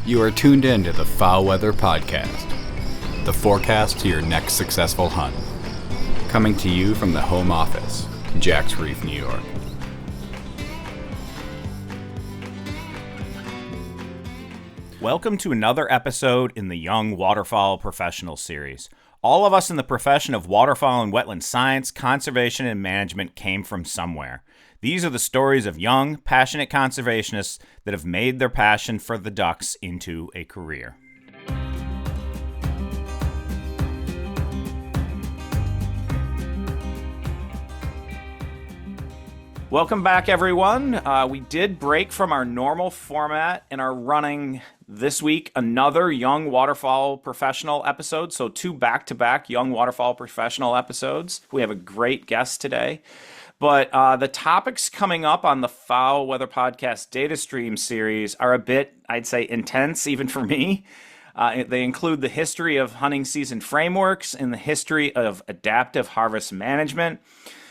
You are tuned in to the FowlWeather podcast, the forecast to your next successful hunt. Coming to you from the home office, Jack's Reef, New York. Welcome to another episode in the Young Waterfowl Professional Series. All of us in the profession of waterfowl and wetland science, conservation, and management came from somewhere. These are the stories of young, passionate conservationists that have made their passion for the ducks into a career. Welcome back, everyone. We did break from our normal format and are running this week another Young Waterfowl Professional episode. So 2 back-to-back Young Waterfowl Professional episodes. We have a great guest today. But the topics coming up on the FowlWeather Podcast Data Stream series are a bit, I'd say, intense, even for me. They include the history of hunting season frameworks and the history of adaptive harvest management.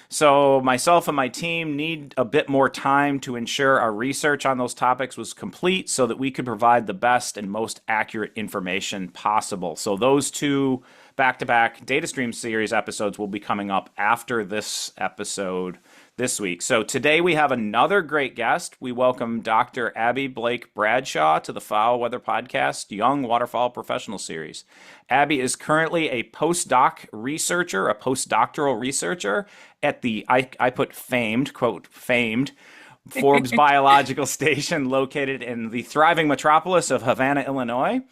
So myself and my team need a bit more time to ensure our research on those topics was complete so that we could provide the best and most accurate information possible. So those 2 back-to-back Data Stream series episodes will be coming up after this episode this week. So today we have another great guest. We welcome Dr. Abby Blake-Bradshaw to the FowlWeather Podcast Young Waterfowl Professional Series. Abby is currently a postdoctoral researcher at the, I put famed, quote, famed, Forbes Biological Station located in the thriving metropolis of Havana, Illinois.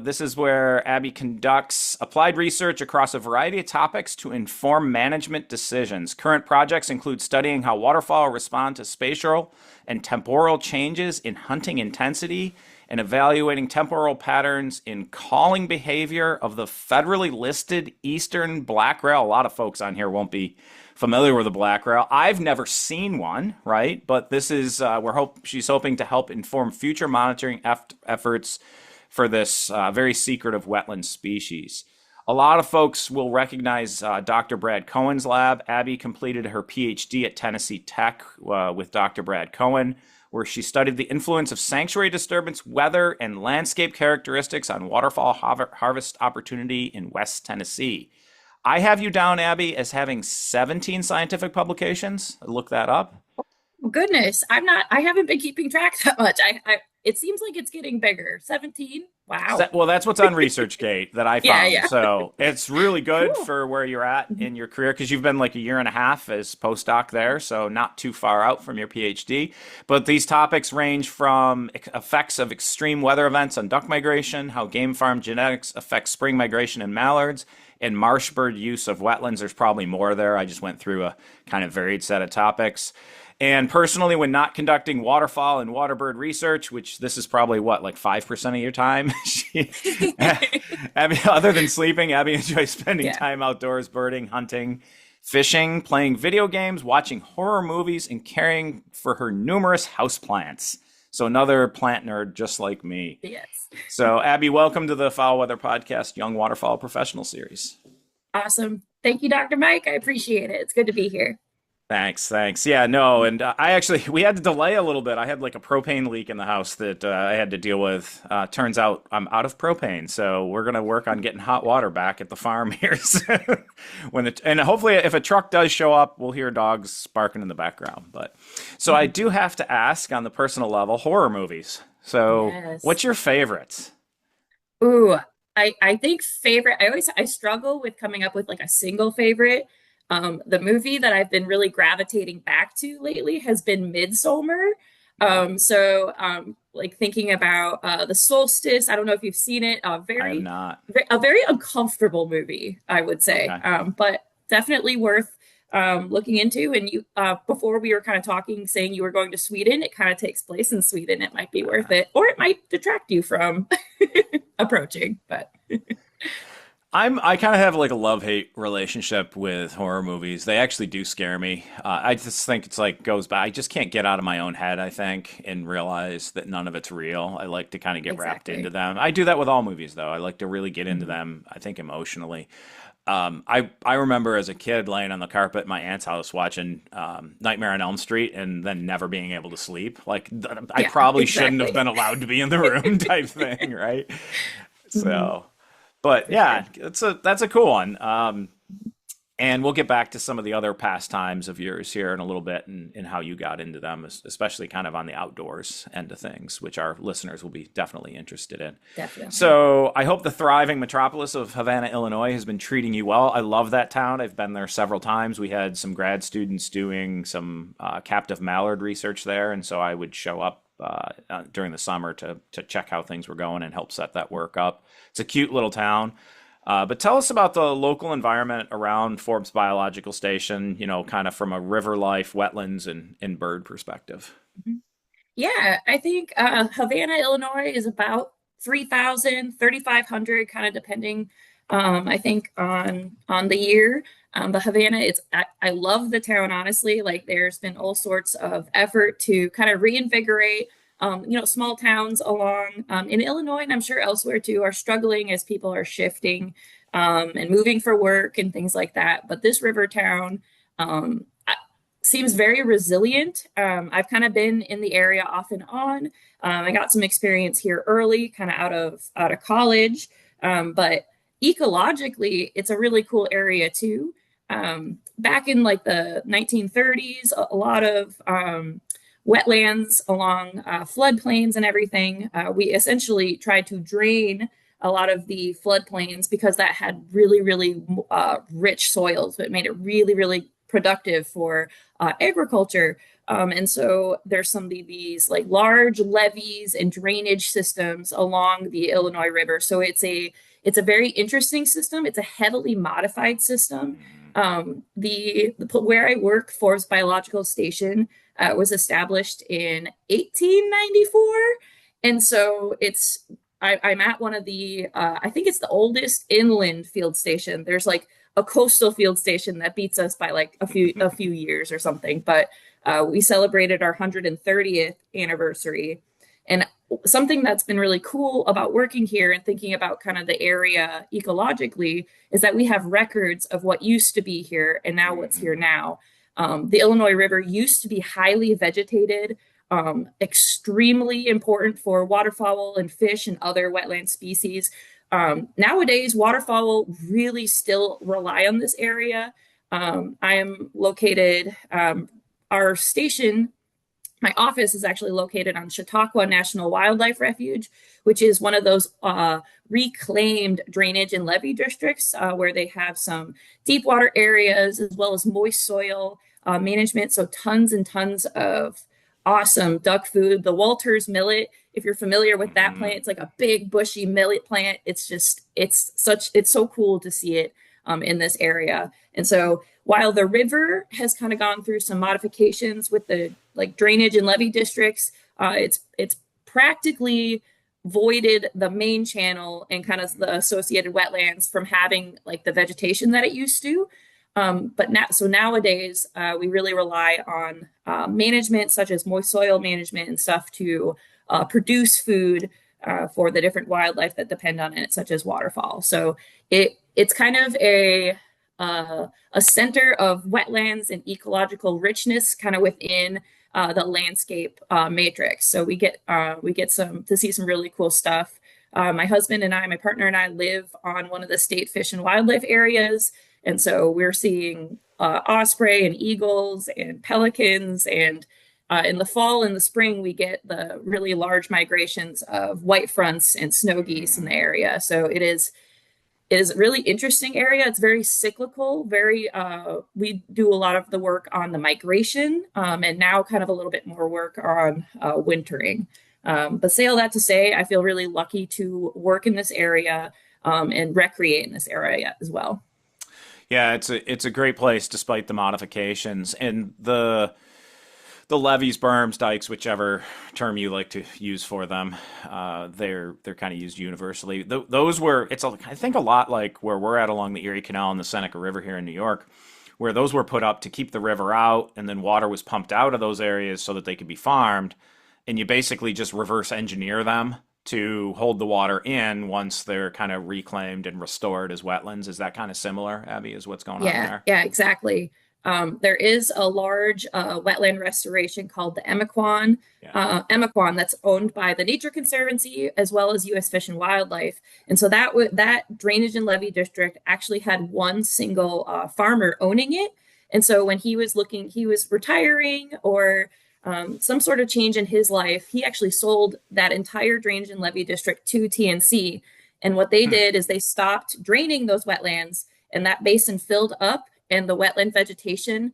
This is where Abby conducts applied research across a variety of topics to inform management decisions. Current projects include studying how waterfowl respond to spatial and temporal changes in hunting intensity and evaluating temporal patterns in calling behavior of the federally listed eastern black rail. A lot of folks on here won't be familiar with the black rail. I've never seen one, right? But this is, she's hoping to help inform future monitoring efforts for this very secretive wetland species. A lot of folks will recognize Dr. Brad Cohen's lab. Abby completed her PhD at Tennessee Tech with Dr. Brad Cohen, where she studied the influence of sanctuary disturbance, weather, and landscape characteristics on waterfowl harvest opportunity in West Tennessee. I have you down, Abby, as having 17 scientific publications. Look that up. Goodness, I haven't been keeping track that much. It seems like it's getting bigger. 17? Wow. Well, that's what's on ResearchGate that I found. Yeah. So it's really good Cool. for where you're at in your career, because you've been like a year and a half as postdoc there, so not too far out from your PhD. But these topics range from effects of extreme weather events on duck migration, how game farm genetics affects spring migration in mallards, and marshbird use of wetlands. There's probably more there. I just went through a kind of varied set of topics. And personally, when not conducting waterfowl and waterbird research, which this is probably like 5% of your time, Abby, other than sleeping, Abby enjoys spending time outdoors, birding, hunting, fishing, playing video games, watching horror movies, and caring for her numerous houseplants. So another plant nerd just like me. Yes. So Abby, welcome to the FowlWeather Podcast Young Waterfowl Professional Series. Awesome. Thank you, Dr. Mike. I appreciate it. It's good to be here. Thanks. Yeah, no, and we had to delay a little bit. I had like a propane leak in the house that I had to deal with. Turns out I'm out of propane, so we're going to work on getting hot water back at the farm here soon. And hopefully if a truck does show up, we'll hear dogs barking in the background. But so I do have to ask on the personal level, horror movies. So What's your favorites? Ooh, I think favorite, I struggle with coming up with like a single favorite. The movie that I've been really gravitating back to lately has been Midsommar. Like thinking about the solstice. I don't know if you've seen it. I have not. A very uncomfortable movie, I would say, but definitely worth looking into. And you, before we were kind of talking, saying you were going to Sweden. It kind of takes place in Sweden. It might be worth it, or it might detract you from approaching. But I kind of have like a love-hate relationship with horror movies. They actually do scare me. I just think it's like goes by. I just can't get out of my own head, I think, and realize that none of it's real. I like to kind of get wrapped into them. I do that with all movies, though. I like to really get into them, I think, emotionally. I remember as a kid laying on the carpet at my aunt's house watching Nightmare on Elm Street and then never being able to sleep. Like I probably shouldn't have been allowed to be in the room type thing, right? So, but yeah, that's a cool one. And we'll get back to some of the other pastimes of yours here in a little bit and how you got into them, especially kind of on the outdoors end of things, which our listeners will be definitely interested in. Definitely. So I hope the thriving metropolis of Havana, Illinois has been treating you well. I love that town. I've been there several times. We had some grad students doing some captive mallard research there, and so I would show up during the summer to check how things were going and help set that work up. It's a cute little town. But tell us about the local environment around Forbes Biological Station, kind of from a river life, wetlands, and bird perspective. Yeah, I think Havana, Illinois is about 3,000, 3,500, kind of depending, I think, on the year. But Havana, I love the town, honestly. Like there's been all sorts of effort to kind of reinvigorate small towns along in Illinois, and I'm sure elsewhere too, are struggling as people are shifting and moving for work and things like that. But this river town seems very resilient. I've kind of been in the area off and on. I got some experience here early, kind of out of college. But ecologically, it's a really cool area too. Back in like the 1930s, a lot of wetlands along floodplains and everything. We essentially tried to drain a lot of the floodplains because that had really, really rich soils that made it really, really productive for agriculture. And so there's some of these like large levees and drainage systems along the Illinois River. So it's a very interesting system. It's a heavily modified system. Where I work, Forbes Biological Station, was established in 1894. And so I'm at one of the, I think it's the oldest inland field station. There's like a coastal field station that beats us by like a few years or something. But we celebrated our 130th anniversary. And something that's been really cool about working here and thinking about kind of the area ecologically is that we have records of what used to be here and now what's here now. The Illinois River used to be highly vegetated, extremely important for waterfowl and fish and other wetland species. Nowadays, waterfowl really still rely on this area. I am located, our station, my office is actually located on Chautauqua National Wildlife Refuge, which is one of those reclaimed drainage and levee districts where they have some deep water areas as well as moist soil management. So tons and tons of awesome duck food. The Walter's millet, if you're familiar with that plant, it's like a big bushy millet plant. It's so cool to see it in this area. And so while the river has kind of gone through some modifications with the like drainage and levee districts, it's practically voided the main channel and kind of the associated wetlands from having like the vegetation that it used to. But nowadays, we really rely on management such as moist soil management and stuff to produce food for the different wildlife that depend on it, such as waterfowl. So it's kind of a center of wetlands and ecological richness kind of within the landscape matrix. So we get to see some really cool stuff. My husband and I, my partner and I live on one of the state fish and wildlife areas. And so we're seeing osprey and eagles and pelicans. And in the fall and the spring, we get the really large migrations of white fronts and snow geese in the area. So it is a really interesting area. It's very cyclical, we do a lot of the work on the migration and now kind of a little bit more work on wintering. But say all that to say, I feel really lucky to work in this area and recreate in this area as well. Yeah, it's a great place despite the modifications and the levees, berms, dikes, whichever term you like to use for them. They're kind of used universally. Those were I think a lot like where we're at along the Erie Canal and the Seneca River here in New York, where those were put up to keep the river out, and then water was pumped out of those areas so that they could be farmed, and you basically just reverse engineer them to hold the water in once they're kind of reclaimed and restored as wetlands. Is that kind of similar, Abby, is what's going on there? Yeah, exactly. There is a large wetland restoration called the Emaquan that's owned by the Nature Conservancy as well as U.S. Fish and Wildlife. And so that drainage and levee district actually had one single farmer owning it. And so when he was retiring or some sort of change in his life, he actually sold that entire drainage and levee district to TNC. And what they did is they stopped draining those wetlands, and that basin filled up, and the wetland vegetation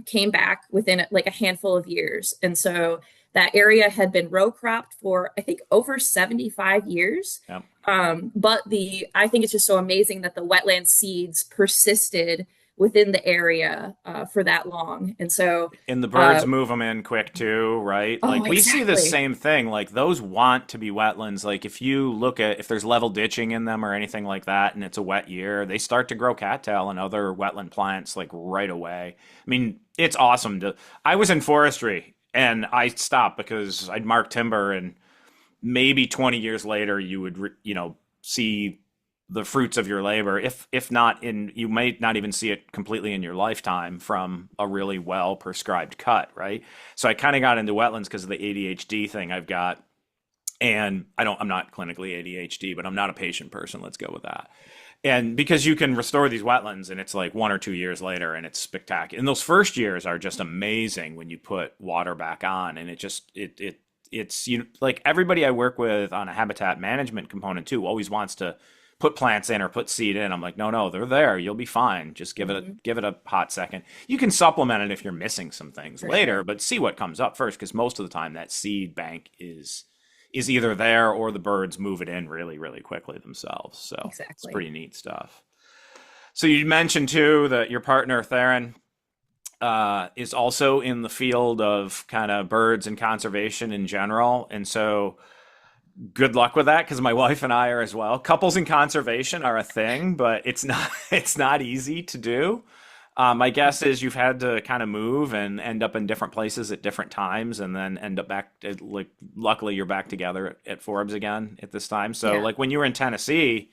came back within like a handful of years. And so that area had been row cropped for, I think, over 75 years. Yep. But I think it's just so amazing that the wetland seeds persisted within the area for that long. And so and the birds move them in quick too, right? Like we see the same thing. Like those want to be wetlands. Like if you look at if there's level ditching in them or anything like that and it's a wet year, they start to grow cattail and other wetland plants like right away. I mean, it's awesome. I was in forestry and I stopped because I'd mark timber, and maybe 20 years later you would see the fruits of your labor, if not you may not even see it completely in your lifetime from a really well prescribed cut, right? So I kind of got into wetlands because of the ADHD thing I've got, and I'm not clinically ADHD, but I'm not a patient person. Let's go with that. And because you can restore these wetlands, and it's like 1 or 2 years later, and it's spectacular. And those first years are just amazing when you put water back on, and it's like everybody I work with on a habitat management component too always wants to put plants in or put seed in. I'm like, no, they're there. You'll be fine. Just give it a hot second. You can supplement it if you're missing some things later, but see what comes up first, because most of the time that seed bank is either there or the birds move it in really, really quickly themselves. So It's pretty neat stuff. So you mentioned too that your partner Theron is also in the field of kind of birds and conservation in general, and so good luck with that, because my wife and I are as well. Couples in conservation are a thing, but it's not easy to do. My guess is you've had to kind of move and end up in different places at different times, and then end up back at, like, luckily you're back together at Forbes again at this time. So like when you were in Tennessee,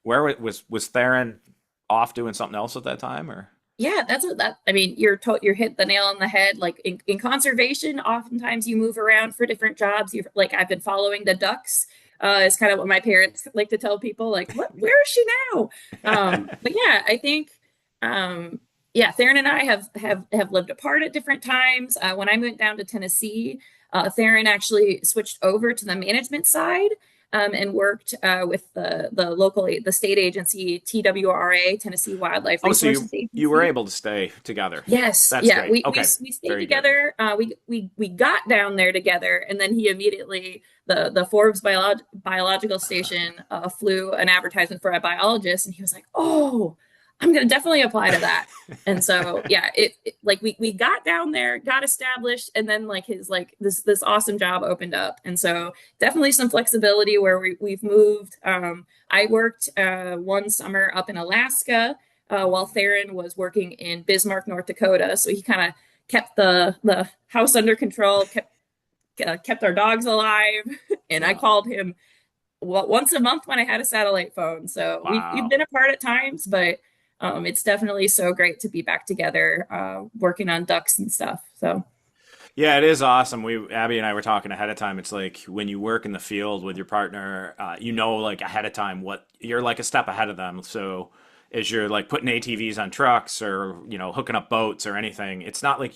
where was Theron off doing something else at that time, or? Yeah, I mean, you're hit the nail on the head. Like in conservation, oftentimes you move around for different jobs. Like I've been following the ducks. Is kind of what my parents like to tell people. Like, where is she now? But yeah, I think, Theron and I have lived apart at different times. When I went down to Tennessee, Theron actually switched over to the management side. And worked with the state agency, TWRA, Tennessee Wildlife Resources Agency. You were able to stay together. Yes. That's great. We stayed together. We got down there together, and then he immediately, the Forbes Biological Station flew an advertisement for a biologist, and he was like, "Oh, I'm going to definitely apply to that." And so, we got down there, got established, and then this awesome job opened up. And so definitely some flexibility where we've moved. I worked one summer up in Alaska while Theron was working in Bismarck, North Dakota. So he kind of kept the house under control, kept our dogs alive. And I called him once a month when I had a satellite phone. So we've been apart at times, but it's definitely so great to be back together, working on ducks and stuff. So, yeah, it is awesome. Abby and I were talking ahead of time. It's like when you work in the field with your partner, like ahead of time what you're like a step ahead of them. So as you're like putting ATVs on trucks or hooking up boats or anything, it's not like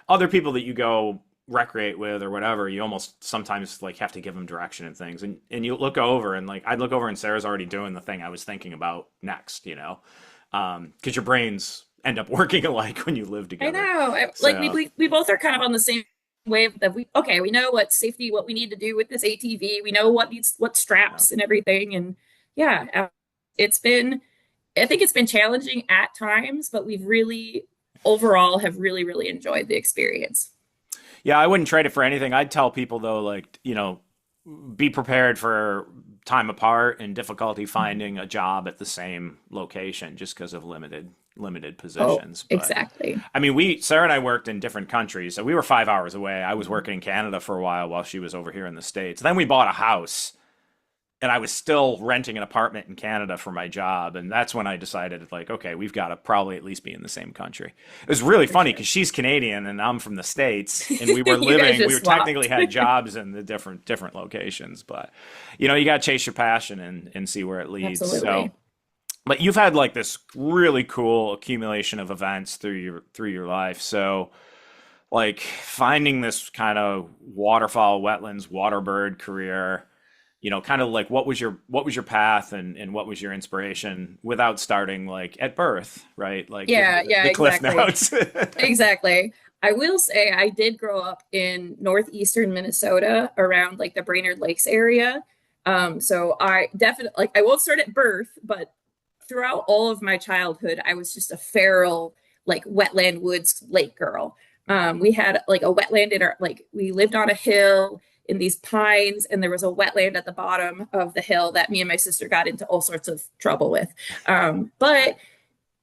other people that you go recreate with or whatever, you almost sometimes like have to give them direction and things, and you look over and like I'd look over and Sarah's already doing the thing I was thinking about next, because your brains end up working alike when you live together. I know. We both are kind of on the same wave that we know what we need to do with this ATV. We know what straps and everything. And I think it's been challenging at times, but we've really overall have really, really enjoyed the experience. Yeah, I wouldn't trade it for anything. I'd tell people though, be prepared for time apart and difficulty finding a job at the same location just because of limited limited positions. Oh, exactly. But, I mean, Sarah and I worked in different countries, so we were 5 hours away. I was working in Canada for a while she was over here in the States. Then we bought a house, and I was still renting an apartment in Canada for my job. And that's when I decided, like, okay, we've got to probably at least be in the same country. It was really funny because she's Canadian and I'm from the States, and we were technically had jobs in the different locations. But, you got to chase your passion and see where it leads. Absolutely. So, but you've had like this really cool accumulation of events through your life. So, like, finding this kind of waterfowl, wetlands, waterbird career, kind of like what was your path and what was your inspiration without starting like at birth, right? Like the Cliff Notes. Exactly. I will say I did grow up in northeastern Minnesota around like the Brainerd Lakes area. So I definitely, like, I won't start at birth, but throughout all of my childhood, I was just a feral, like, wetland woods lake girl. We had like a wetland we lived on a hill in these pines, and there was a wetland at the bottom of the hill that me and my sister got into all sorts of trouble with. But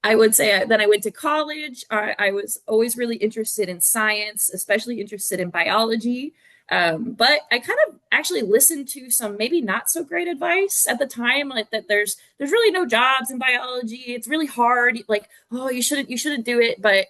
I would say then I went to college. I was always really interested in science, especially interested in biology. But I kind of actually listened to some maybe not so great advice at the time, like that there's really no jobs in biology. It's really hard. Like, oh, you shouldn't do it. But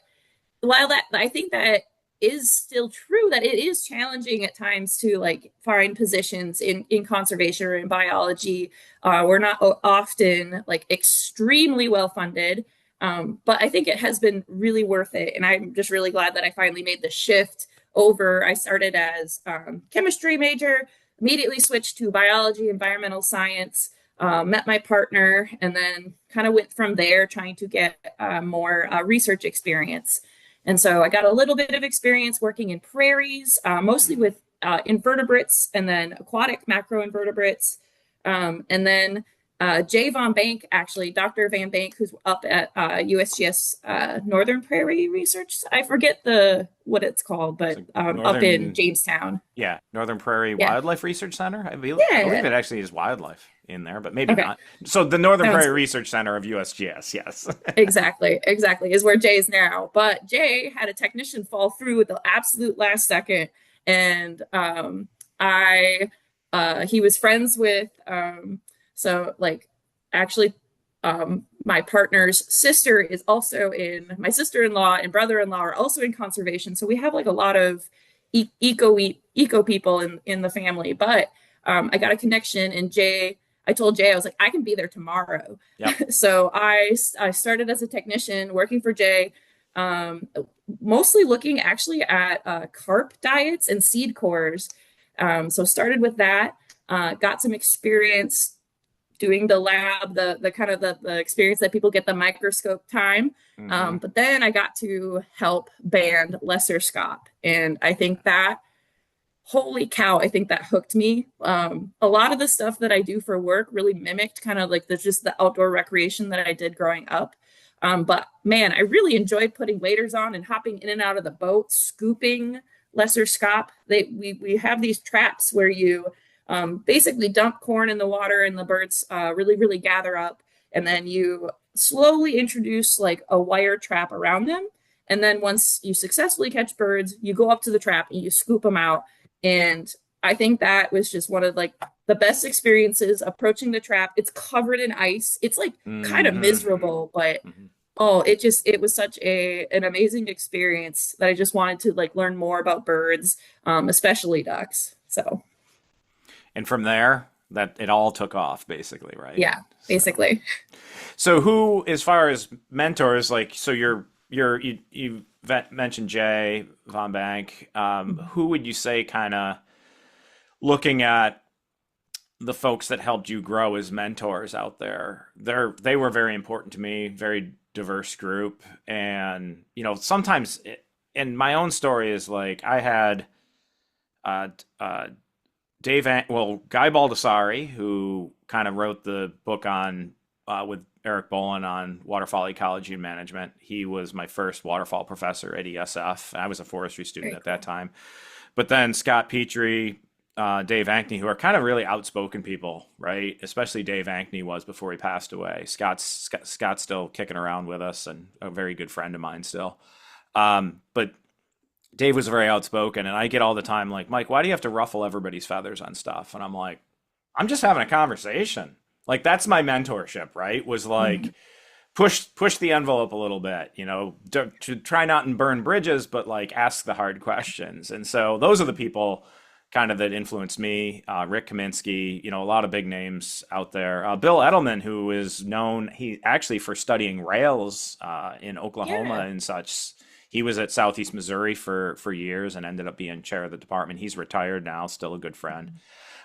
while that, I think that is still true, that it is challenging at times to like find positions in conservation or in biology. We're not often like extremely well funded, but I think it has been really worth it. And I'm just really glad that I finally made the shift over. I started as chemistry major, immediately switched to biology, environmental science, met my partner, and then kind of went from there trying to get more research experience. And so I got a little bit of experience working in prairies, mostly with invertebrates and then aquatic macroinvertebrates. And then Jay Von Bank, actually, Dr. Van Bank, who's up at USGS Northern Prairie Research. I forget what it's called, but up in Jamestown. Yeah, Northern Prairie Wildlife Research Center. I believe it actually is wildlife in there, but maybe not. So the Northern Prairie Research Center of USGS, yes. exactly, is where Jay's now. But Jay had a technician fall through at the absolute last second, and he was friends with my partner's sister is also my sister-in-law and brother-in-law are also in conservation. So we have like a lot of eco people in the family. But I got a connection, and I told Jay, I was like, I can be there tomorrow. Yep. So I started as a technician working for Jay, mostly looking actually at carp diets and seed cores. So started with that, got some experience doing the lab, the kind of the experience that people get the microscope time. Mm-hmm. But then I got to help band lesser scop. And I think that, holy cow, I think that hooked me. A lot of the stuff that I do for work really mimicked kind of like just the outdoor recreation that I did growing up. But man, I really enjoyed putting waders on and hopping in and out of the boat, scooping lesser scop. We have these traps where you basically dump corn in the water and the birds really, really gather up. And then you slowly introduce like a wire trap around them. And then once you successfully catch birds, you go up to the trap and you scoop them out. And I think that was just one of like the best experiences approaching the trap. It's covered in ice. It's like kind of miserable, but it was such an amazing experience that I just wanted to like learn more about birds, especially ducks. So. And from there, that it all took off, basically, right? Yeah, basically. So who, as far as mentors, like, so you mentioned Jay Von Bank. Who would you say, kind of looking at the folks that helped you grow as mentors out there? They were very important to me, very diverse group. And, sometimes, and my own story is like, I had Guy Baldessari, who kind of wrote the book on with Eric Bolin on waterfowl ecology and management. He was my first waterfowl professor at ESF. I was a forestry student at that time. But then Scott Petrie, Dave Ankney, who are kind of really outspoken people, right? Especially Dave Ankney was before he passed away. Scott's still kicking around with us and a very good friend of mine still. But Dave was very outspoken, and I get all the time like, Mike, why do you have to ruffle everybody's feathers on stuff? And I'm like, I'm just having a conversation. Like, that's my mentorship, right? Was like, push the envelope a little bit, you know, to try not and burn bridges, but like ask the hard questions. And so those are the people kind of that influenced me. Rick Kaminsky, you know, a lot of big names out there. Bill Edelman, who is known, he actually for studying rails in Oklahoma and such. He was at Southeast Missouri for years and ended up being chair of the department. He's retired now, still a good friend.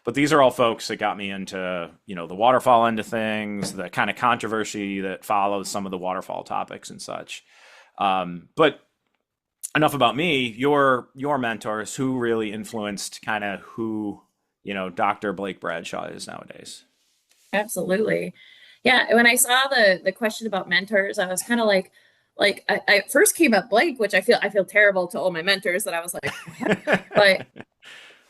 But these are all folks that got me into, you know, the waterfowl end of things, the kind of controversy that follows some of the waterfowl topics and such. But enough about me. Your mentors, who really influenced kind of who, you know, Dr. Blake-Bradshaw is nowadays? Absolutely. Yeah. When I saw the question about mentors, I was kind of like I first came up blank, which I feel terrible to all my mentors that I was like, but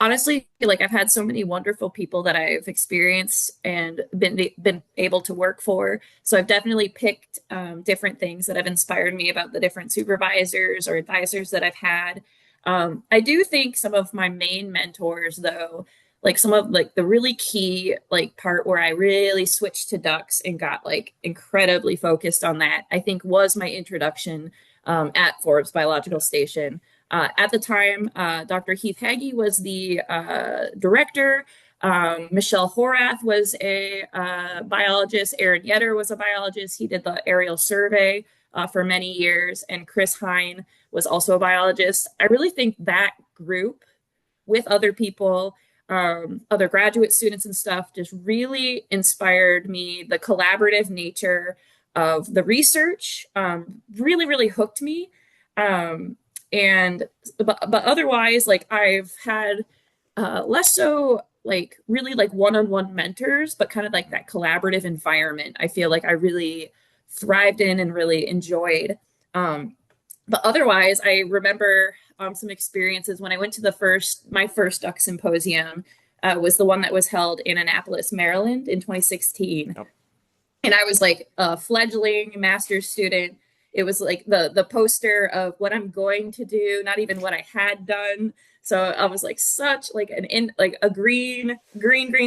honestly, like I've had so many wonderful people that I've experienced and been able to work for. So I've definitely picked different things that have inspired me about the different supervisors or advisors that I've had. I do think some of my main mentors, though, like some of like the really key like part where I really switched to ducks and got like incredibly focused on that, I think was my introduction at Forbes Biological Station. At the time, Dr. Heath Hagee was the director. Michelle Horath was a biologist. Aaron Yetter was a biologist. He did the aerial survey for many years. And Chris Hine was also a biologist. I really think that group with other people, other graduate students and stuff, just really inspired me. The collaborative nature of the research really, really hooked me. But otherwise, like I've had less so like really like one-on-one mentors, but kind of like that collaborative environment. I feel like I really thrived in and really enjoyed. But otherwise, I remember some experiences when I went to my first duck symposium was the one that was held in Annapolis, Maryland in 2016. Yep. And I was like a fledgling master's student. It was like the poster of what I'm going to do, not even what I had done. So I was like such like a green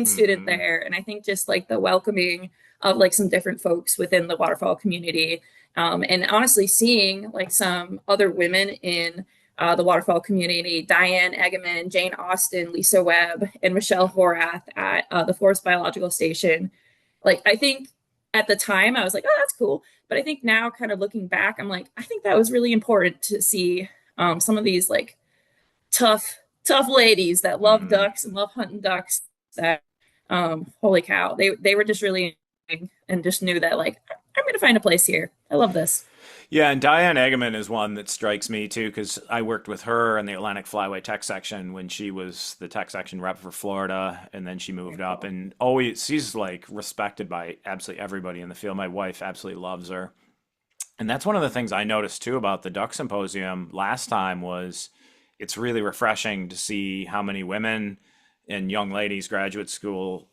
student there. And I think just like the welcoming of like some different folks within the waterfowl community. And honestly seeing like some other women in the waterfowl community, Diane Egeman, Jane Austen, Lisa Webb, and Michelle Horath at the Forbes Biological Station. Like I think at the time I was like, oh, that's cool. But I think now kind of looking back, I'm like, I think that was really important to see some of these like tough ladies that love ducks and love hunting ducks that, holy cow, they were just really and just knew that like, I'm going to find a place here. I love this. Yeah, and Diane Egeman is one that strikes me too, because I worked with her in the Atlantic Flyway Tech Section when she was the Tech Section rep for Florida, and then she moved up, and always she's like respected by absolutely everybody in the field. My wife absolutely loves her, and that's one of the things I noticed too about the Duck Symposium last time was it's really refreshing to see how many women and young ladies, graduate school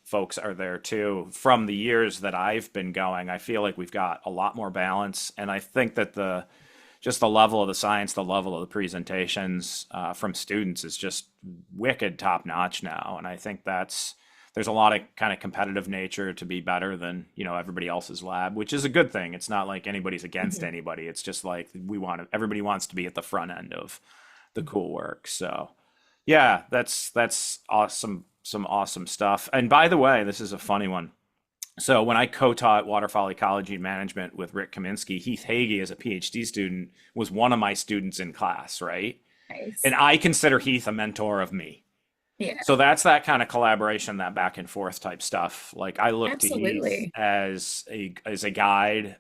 folks are there too. From the years that I've been going, I feel like we've got a lot more balance. And I think that the level of the science, the level of the presentations from students is just wicked top notch now. And I think there's a lot of kind of competitive nature to be better than, you know, everybody else's lab, which is a good thing. It's not like anybody's against anybody. It's just like everybody wants to be at the front end of the cool work. So yeah, that's awesome. Some awesome stuff. And by the way, this is a funny one. So when I co-taught waterfowl ecology and management with Rick Kaminsky, Heath Hagee as a PhD student was one of my students in class, right? Nice. And I consider Heath a mentor of me. Yeah. So that's that kind of collaboration, that back and forth type stuff. Like I look to Heath as a guide,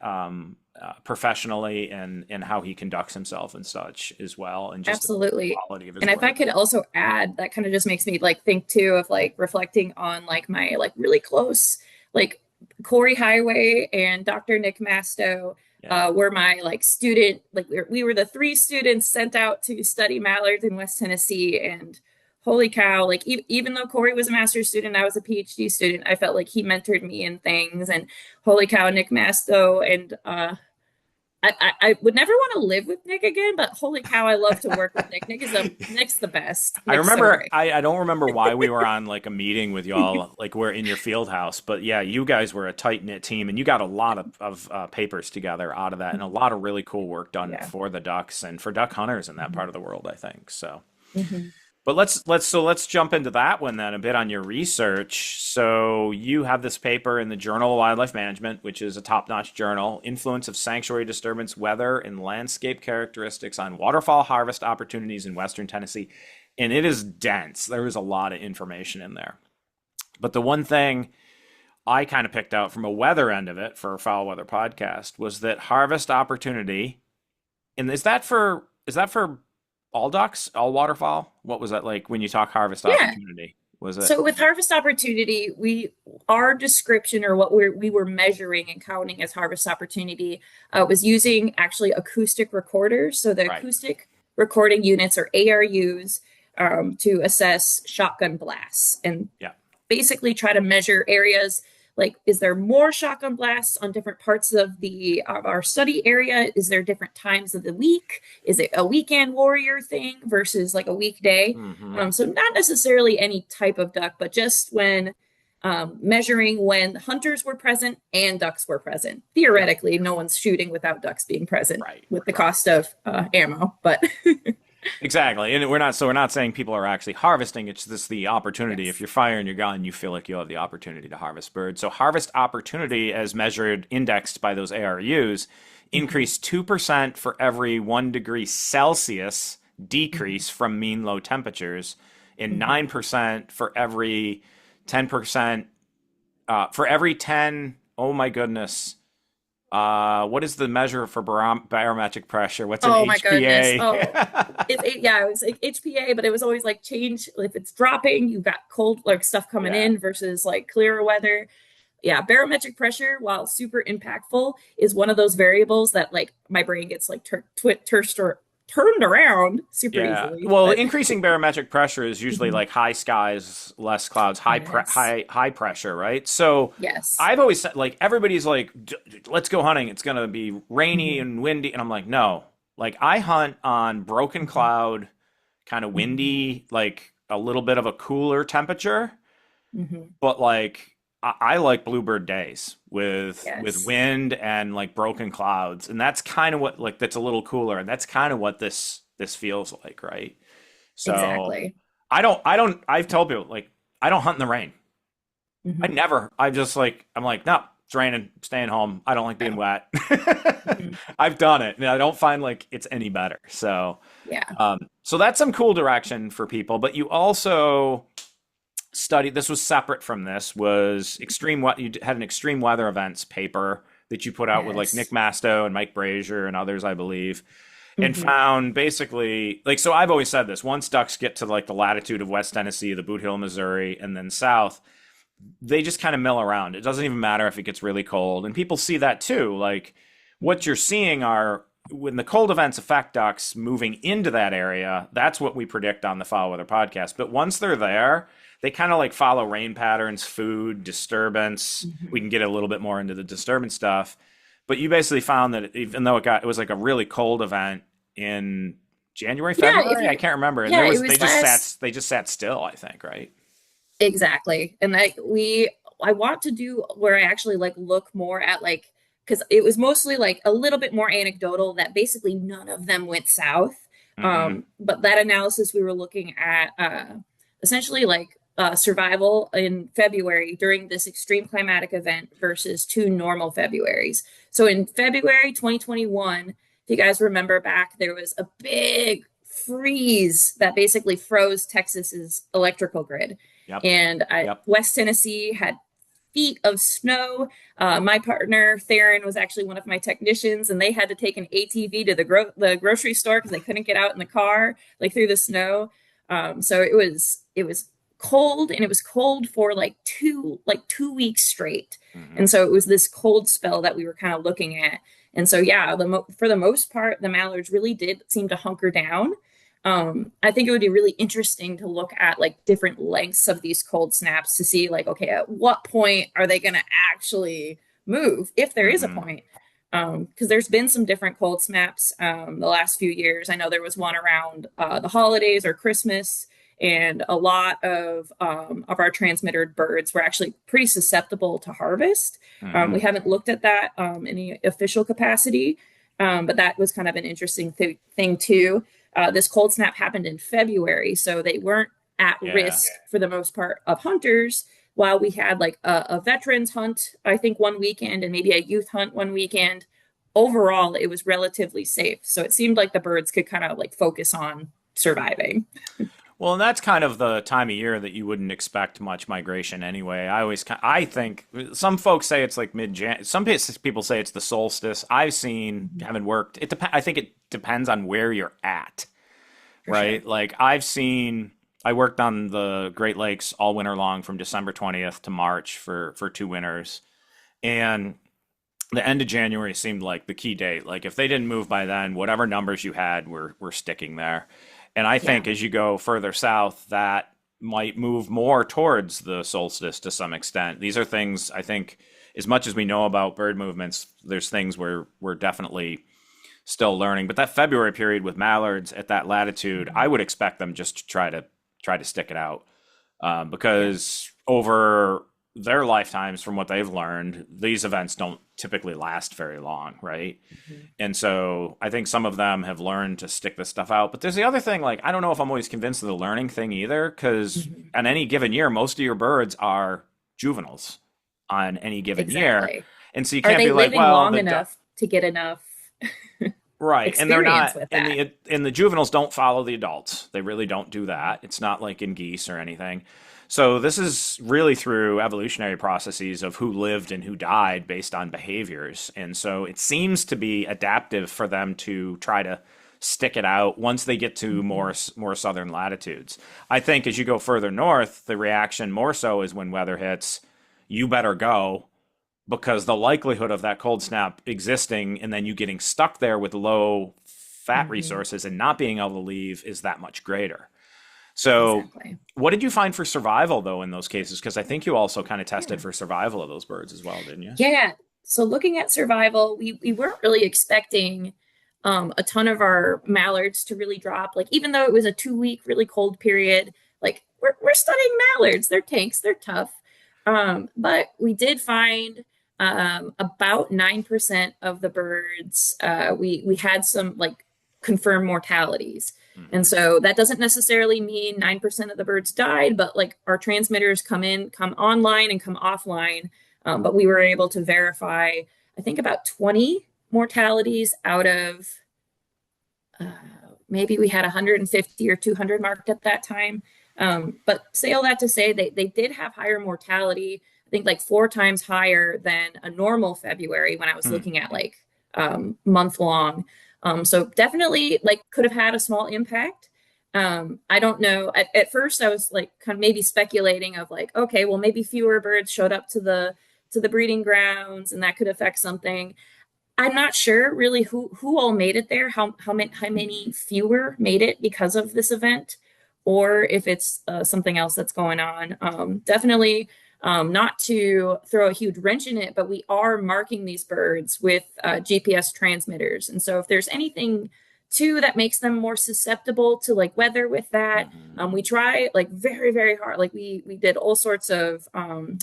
professionally and how he conducts himself and such as well, and just absolutely the quality of his work. If I could also add, that kind of just makes me like think too of like reflecting on like my like really close like Corey Highway and Dr. Nick Masto were my like student, like we were the 3 students sent out to study mallards in West Tennessee, and holy cow, like even though Corey was a master's student, I was a PhD student, I felt like he mentored me in things. And holy cow, Nick Masto, and I would never want to live with Nick again, but holy cow, I love to work with Nick. Nick's the best. I remember, I don't remember why we were on like a meeting with y'all, like we're in your field house, but yeah, you guys were a tight knit team, and you got a lot of papers together out of that, and a lot of really cool work done for the ducks and for duck hunters in that part of the world, I think. So. But let's jump into that one then, a bit on your research. So you have this paper in the Journal of Wildlife Management, which is a top-notch journal, Influence of Sanctuary Disturbance, Weather, and Landscape Characteristics on Waterfowl Harvest Opportunities in Western Tennessee. And it is dense. There is a lot of information in there. But the one thing I kind of picked out from a weather end of it for a Fowl Weather podcast was that harvest opportunity, and is that for all ducks, all waterfowl? What was that like when you talk harvest opportunity? Was it? So with harvest opportunity, our description, or what we were measuring and counting as harvest opportunity, was using actually acoustic recorders. So the acoustic recording units, or ARUs, to assess shotgun blasts and basically try to measure areas. Like, is there more shotgun blasts on different parts of our study area? Is there different times of the week? Is it a weekend warrior thing versus like a weekday? So not necessarily any type of duck, but just when measuring when hunters were present and ducks were present. Theoretically, no one's shooting without ducks being present with the cost of ammo, but... Exactly. And we're not saying people are actually harvesting. It's just the opportunity. If you're firing your gun, you feel like you have the opportunity to harvest birds. So harvest opportunity, as measured, indexed by those ARUs, increased 2% for every 1 degree Celsius decrease from mean low temperatures, and 9% for every 10%, for every 10, oh my goodness, what is the measure for barometric pressure? What's an HPA? My goodness. It was like HPA, but it was always like change. If it's dropping, you've got cold like stuff coming in versus like clearer weather. Yeah, barometric pressure, while super impactful, is one of those variables that like my brain gets like turned around super easily. Well, increasing barometric pressure is usually like high skies, less clouds, high pressure, right? So I've always said, like, everybody's like, let's go hunting. It's going to be rainy and windy. And I'm like, no, like I hunt on broken cloud, kind of windy, like a little bit of a cooler temperature, but like, I like bluebird days with wind and like broken clouds, and that's kind of what, like, that's a little cooler, and that's kind of what this feels like, right? So exactly. I've told people, like, I don't hunt in the rain. I'm like, no, it's raining, staying home. I don't like being wet. I've done it, and I don't find like it's any better. So so that's some cool direction for people. But you also studied, this was separate from this, was you had an extreme weather events paper that you put out with like Nick Masto and Mike Brazier and others, I believe, and found basically, like, so I've always said this, once ducks get to like the latitude of West Tennessee, the Boot Hill, Missouri, and then south, they just kind of mill around. It doesn't even matter if it gets really cold. And people see that too. Like, what you're seeing are, when the cold events affect ducks moving into that area, that's what we predict on the Fowl Weather podcast. But once they're there, they kind of like follow rain patterns, food, disturbance. We can get a little bit more into the disturbance stuff. But you basically found that even though it was like a really cold event in January, February, I can't remember. Yeah, they just sat still, I think, right? Exactly. And I want to do where I actually like look more at, like, because it was mostly like a little bit more anecdotal that basically none of them went south. But that analysis, we were looking at essentially like survival in February during this extreme climatic event versus 2 normal Februaries. So in February 2021, if you guys remember back, there was a big freeze that basically froze Texas's electrical grid. And West Tennessee had feet of snow. My partner, Theron, was actually one of my technicians, and they had to take an ATV to the grocery store because they couldn't get out in the car, like through the snow. So it was cold, and it was cold for like 2 weeks straight. And so it was this cold spell that we were kind of looking at. And so, for the most part, the mallards really did seem to hunker down. I think it would be really interesting to look at like different lengths of these cold snaps to see like, okay, at what point are they going to actually move, if there is a point? Because there's been some different cold snaps the last few years. I know there was one around the holidays or Christmas, and a lot of our transmitted birds were actually pretty susceptible to harvest. We haven't looked at that in any official capacity, but that was kind of an interesting thing too. This cold snap happened in February, so they weren't at risk for the most part of hunters, while we had like a veterans hunt, I think, one weekend, and maybe a youth hunt one weekend. Overall, it was relatively safe. So it seemed like the birds could kind of like focus on surviving. Well, and that's kind of the time of year that you wouldn't expect much migration anyway. I think some folks say it's like mid-Jan. Some people say it's the solstice. I've seen, having worked, I think it depends on where you're at, right? Sure. Like I worked on the Great Lakes all winter long from December 20th to March for 2 winters. And the end of January seemed like the key date. Like if they didn't move by then, whatever numbers you had were sticking there. And I think as you go further south, that might move more towards the solstice to some extent. These are things, I think, as much as we know about bird movements, there's things where we're definitely still learning. But that February period with mallards at that latitude, I would expect them just to try to stick it out, because over their lifetimes, from what they've learned, these events don't typically last very long, right? And so I think some of them have learned to stick this stuff out. But there's the other thing, like, I don't know if I'm always convinced of the learning thing either, because on any given year, most of your birds are juveniles on any given year. And so you can't be like, well, long enough to get enough right. And they're not, and the juveniles don't follow the adults. They really don't do that. It's not like in geese or anything. So this is really through evolutionary processes of who lived and who died based on behaviors. And so it seems to be adaptive for them to try to stick it out once they get to more southern latitudes. I think as you go further north, the reaction more so is when weather hits, you better go, because the likelihood of that cold snap existing and then you getting stuck there with low fat resources and not being able to leave is that much greater. So what did you find for survival, though, in those cases? Because I think you also kind of tested for survival of those birds as well, didn't you? Yeah. So looking at survival, we weren't really expecting a ton of our mallards to really drop. Like, even though it was a 2-week really cold period, like we're studying mallards. They're tanks. They're tough. But we did find about 9% of the birds, we had some like confirmed mortalities. And so that doesn't necessarily mean 9% of the birds died, but like our transmitters come online and come offline. But we were able to verify, I think, about 20 mortalities out of maybe we had 150 or 200 marked at that time. But say all that to say they did have higher mortality, I think like 4 times higher than a normal February when I was looking at like month long. So definitely like could have had a small impact. I don't know. At first I was like kind of maybe speculating of like, okay, well, maybe fewer birds showed up to the breeding grounds and that could affect something. I'm not sure really who all made it there, how many fewer made it because of this event, or if it's something else that's going on. Definitely not to throw a huge wrench in it, but we are marking these birds with GPS transmitters. And so if there's anything too that makes them more susceptible to like weather with that, we try like very, very hard. Like we did all sorts of,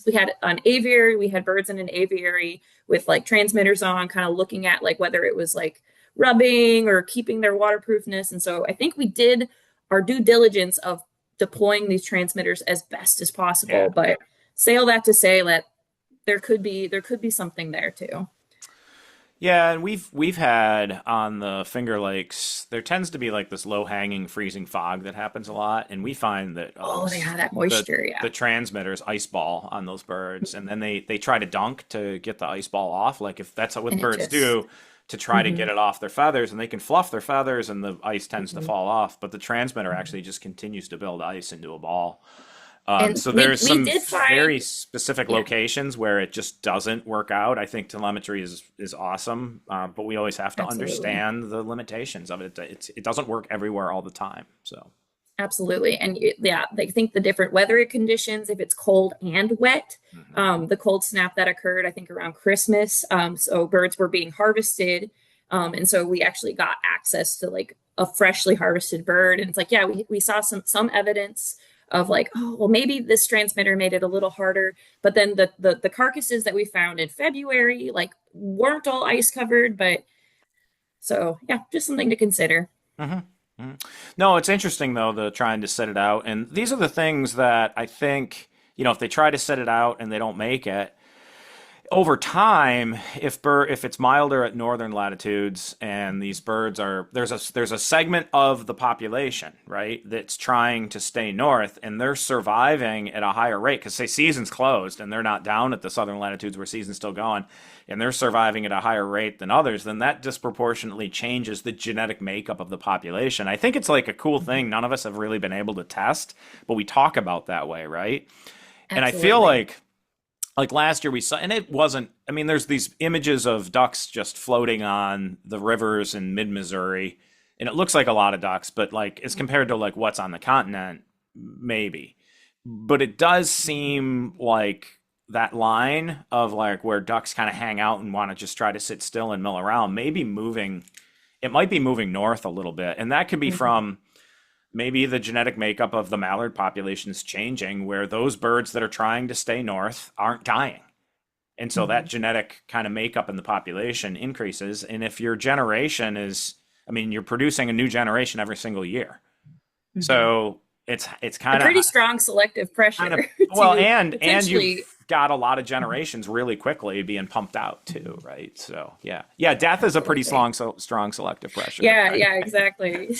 we had an aviary, we had birds in an aviary with like transmitters on, kind of looking at like whether it was like rubbing or keeping their waterproofness. And so I think we did our due diligence of deploying these transmitters as best as possible, but say all that to say that there could be something there too. Yeah, and we've had on the Finger Lakes, there tends to be like this low-hanging freezing fog that happens a lot, and we find that they have that moisture, the transmitters ice ball on those birds, and then they try to dunk to get the ice ball off, like if that's what birds do, to try to get it off their feathers, and they can fluff their feathers and the ice tends to fall off, but the transmitter actually just continues to build ice into a ball. So there's some very specific locations where it just doesn't work out. I think telemetry is awesome, but we always have to understand the limitations of it. It doesn't work everywhere all the time. So absolutely. And I think the different weather conditions, if it's cold and wet, the cold snap that occurred, I think around Christmas. So birds were being harvested. And so we actually got access to like a freshly harvested bird. And it's like, yeah, we saw some evidence of like, oh, well, maybe this transmitter made it a little harder. But then the carcasses that we found in February, like, weren't all ice covered. But so, yeah, just something to consider. No, it's interesting, though, the trying to set it out. And these are the things that I think, if they try to set it out and they don't make it, over time, if it's milder at northern latitudes and these birds there's a segment of the population, right, that's trying to stay north, and they're surviving at a higher rate because, say, season's closed and they're not down at the southern latitudes where season's still going, and they're surviving at a higher rate than others, then that disproportionately changes the genetic makeup of the population. I think it's like a cool thing none of us have really been able to test, but we talk about that way, right? Absolutely. And I feel like last year we saw, and it wasn't, there's these images of ducks just floating on the rivers in mid-Missouri, and it looks like a lot of ducks, but like as compared to like what's on the continent, maybe. But it does seem like that line of like where ducks kind of hang out and want to just try to sit still and mill around, it might be moving north a little bit. And that could be from maybe the genetic makeup of the mallard population is changing, where those birds that are trying to stay north aren't dying. And so that genetic kind of makeup in the population increases. And if your generation you're producing a new generation every single year. So it's kind of pretty strong selective pressure. And you've got a lot of generations really quickly being pumped out too, right? So yeah, death is a pretty strong selective pressure. Yeah, exactly.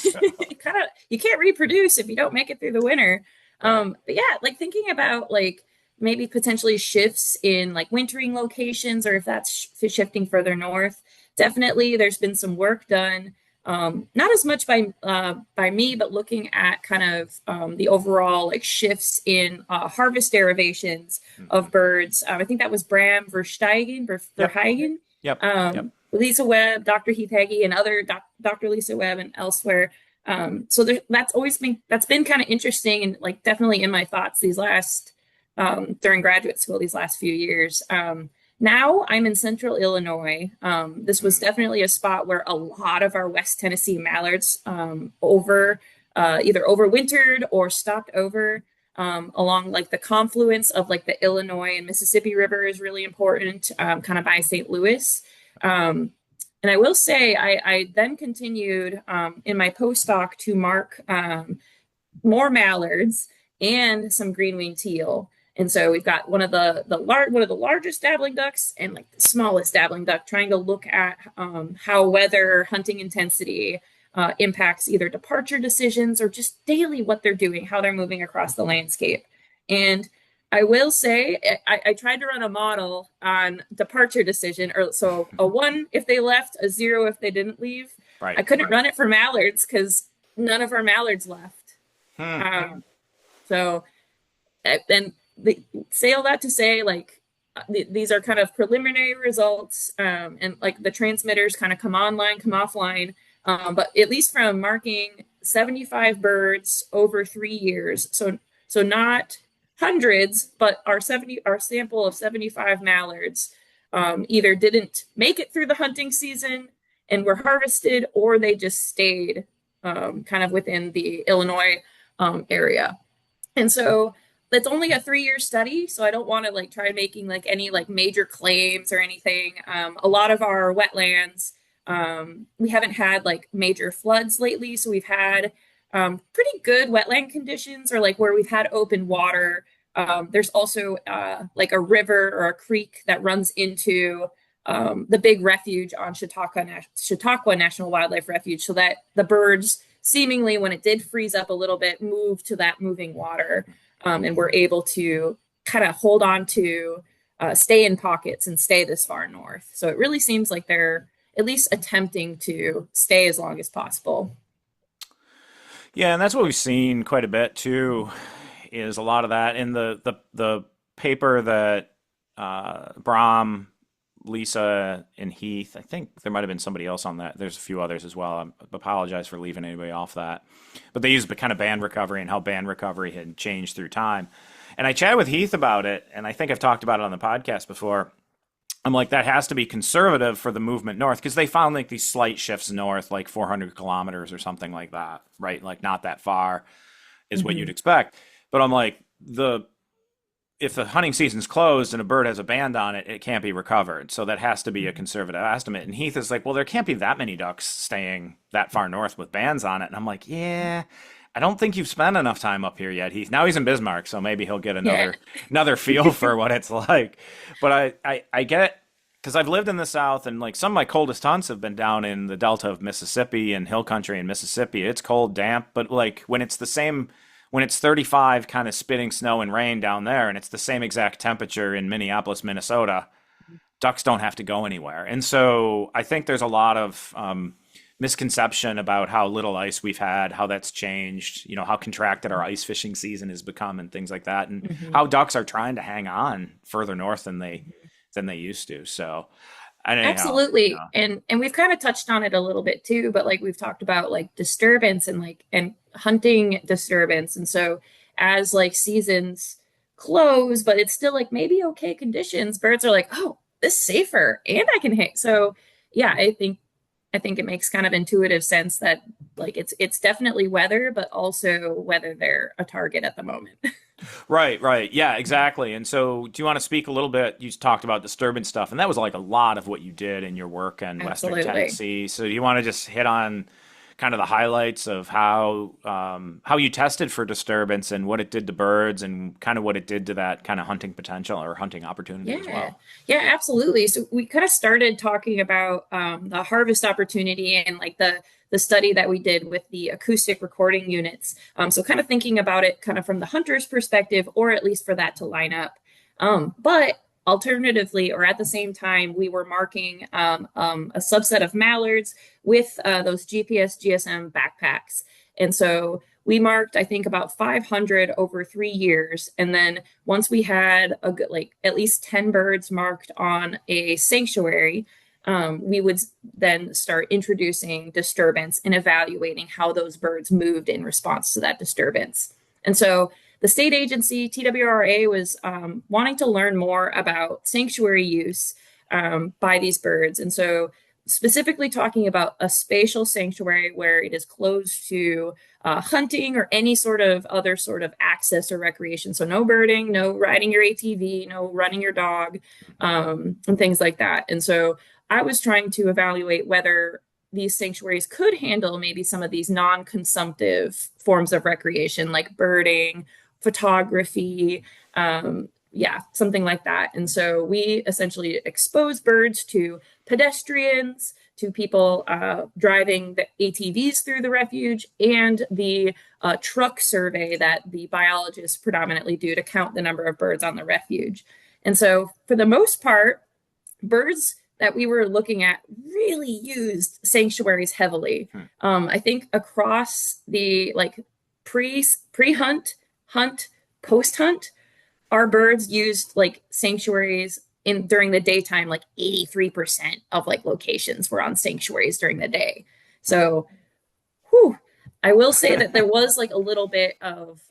You can't reproduce if you don't make it through the winter. But yeah, like thinking about like maybe potentially shifts in like wintering locations, or if that's shifting further north. Definitely, there's been some work done. Not as much by me, but looking at kind of the overall like shifts in harvest derivations of birds. I think that was Bram Verheijen. Yep. Lisa Webb, Dr. Heath Heggie, and other Dr. Lisa Webb and elsewhere. So that's been kind of interesting, and like definitely in my thoughts these last during graduate school these last few years. Now I'm in central Illinois. This was definitely a spot where a lot of our West Tennessee mallards either overwintered or stopped over along like the confluence of like the Illinois and Mississippi River is really important, kind of by St. Louis. And I will say I then continued in my postdoc to mark more mallards and some green-winged teal. And so we've got one of the largest dabbling ducks and like the smallest dabbling duck, trying to look at how weather, hunting intensity impacts either departure decisions or just daily what they're doing, how they're moving across the landscape. And I will say I tried to run a model on departure decision, or so a 1 if they left, a 0 if they didn't leave. Right. I couldn't run it for mallards because none of our mallards left. Say all that to say, like, these are kind of preliminary results, and like the transmitters kind of come online, come offline. But at least from marking 75 birds over 3 years, so not hundreds, but our sample of 75 mallards either didn't make it through the hunting season and were harvested, or they just stayed kind of within the Illinois area. And so that's only a 3-year study, so I don't want to like try making like any like major claims or anything. A lot of our wetlands, we haven't had like major floods lately, so we've had pretty good wetland conditions, or like where we've had open water. There's also like a river or a creek that runs into the big refuge on Chautauqua National Wildlife Refuge, so that the birds seemingly, when it did freeze up a little bit, moved to that moving water. And we're able to kind of hold on to, stay in pockets and stay this far north. So it really seems like they're at least attempting to stay as long as possible. Yeah, and that's what we've seen quite a bit too is a lot of that. In the paper that Brahm, Lisa, and Heath, I think there might have been somebody else on that. There's a few others as well. I apologize for leaving anybody off that. But they used the kind of band recovery and how band recovery had changed through time. And I chatted with Heath about it, and I think I've talked about it on the podcast before. I'm like, that has to be conservative for the movement north, because they found like these slight shifts north, like 400 kilometers or something like that, right? Like not that far is what you'd expect. But I'm like, if the hunting season's closed and a bird has a band on it, it can't be recovered. So that has to be a conservative estimate. And Heath is like, well, there can't be that many ducks staying that far north with bands on it. And I'm like, yeah, I don't think you've spent enough time up here yet, Heath. Now he's in Bismarck, so maybe he'll get another feel for what it's like. But I get, because I've lived in the South, and like some of my coldest hunts have been down in the Delta of Mississippi and hill country in Mississippi. It's cold, damp, but like when it's 35 kind of spitting snow and rain down there, and it's the same exact temperature in Minneapolis, Minnesota, ducks don't have to go anywhere. And so I think there's a lot of misconception about how little ice we've had, how that's changed, how contracted our ice fishing season has become and things like that, and how ducks are trying to hang on further north than they used to. So absolutely. And we've kind of touched on it a little bit too, but like we've talked about like disturbance and hunting disturbance. And so as like seasons close, but it's still like maybe okay conditions, birds are like, oh, this is safer and I can hang. So yeah, I think it makes kind of intuitive sense that like it's definitely weather, but also whether they're a target at the moment. Right. Yeah, exactly. And so do you want to speak a little bit? You talked about disturbance stuff, and that was like a lot of what you did in your work in Western Tennessee. So do you want to just hit on kind of the highlights of how you tested for disturbance and what it did to birds and kind of what it did to that kind of hunting potential or hunting opportunity as well? Yeah, absolutely. So we kind of started talking about the harvest opportunity and like the study that we did with the acoustic recording units. So kind of thinking about it kind of from the hunter's perspective, or at least for that to line up. But alternatively, or at the same time, we were marking a subset of mallards with those GPS GSM backpacks. And so we marked, I think, about 500 over 3 years. And then once we had a good, like at least 10 birds marked on a sanctuary, we would then start introducing disturbance and evaluating how those birds moved in response to that disturbance. And so the state agency, TWRA, was wanting to learn more about sanctuary use by these birds. And so specifically talking about a spatial sanctuary where it is closed to hunting or any sort of other sort of access or recreation. So no birding, no riding your ATV, no running your dog, and things like that. And so I was trying to evaluate whether these sanctuaries could handle maybe some of these non-consumptive forms of recreation like birding, photography, something like that. And so we essentially expose birds to pedestrians, to people driving the ATVs through the refuge, and the truck survey that the biologists predominantly do to count the number of birds on the refuge. And so for the most part, birds that we were looking at really used sanctuaries heavily. I think across the like pre-hunt, hunt, post-hunt, our birds used like sanctuaries during the daytime. Like 83% of like locations were on sanctuaries during the day. So, I will say that there was like a little bit of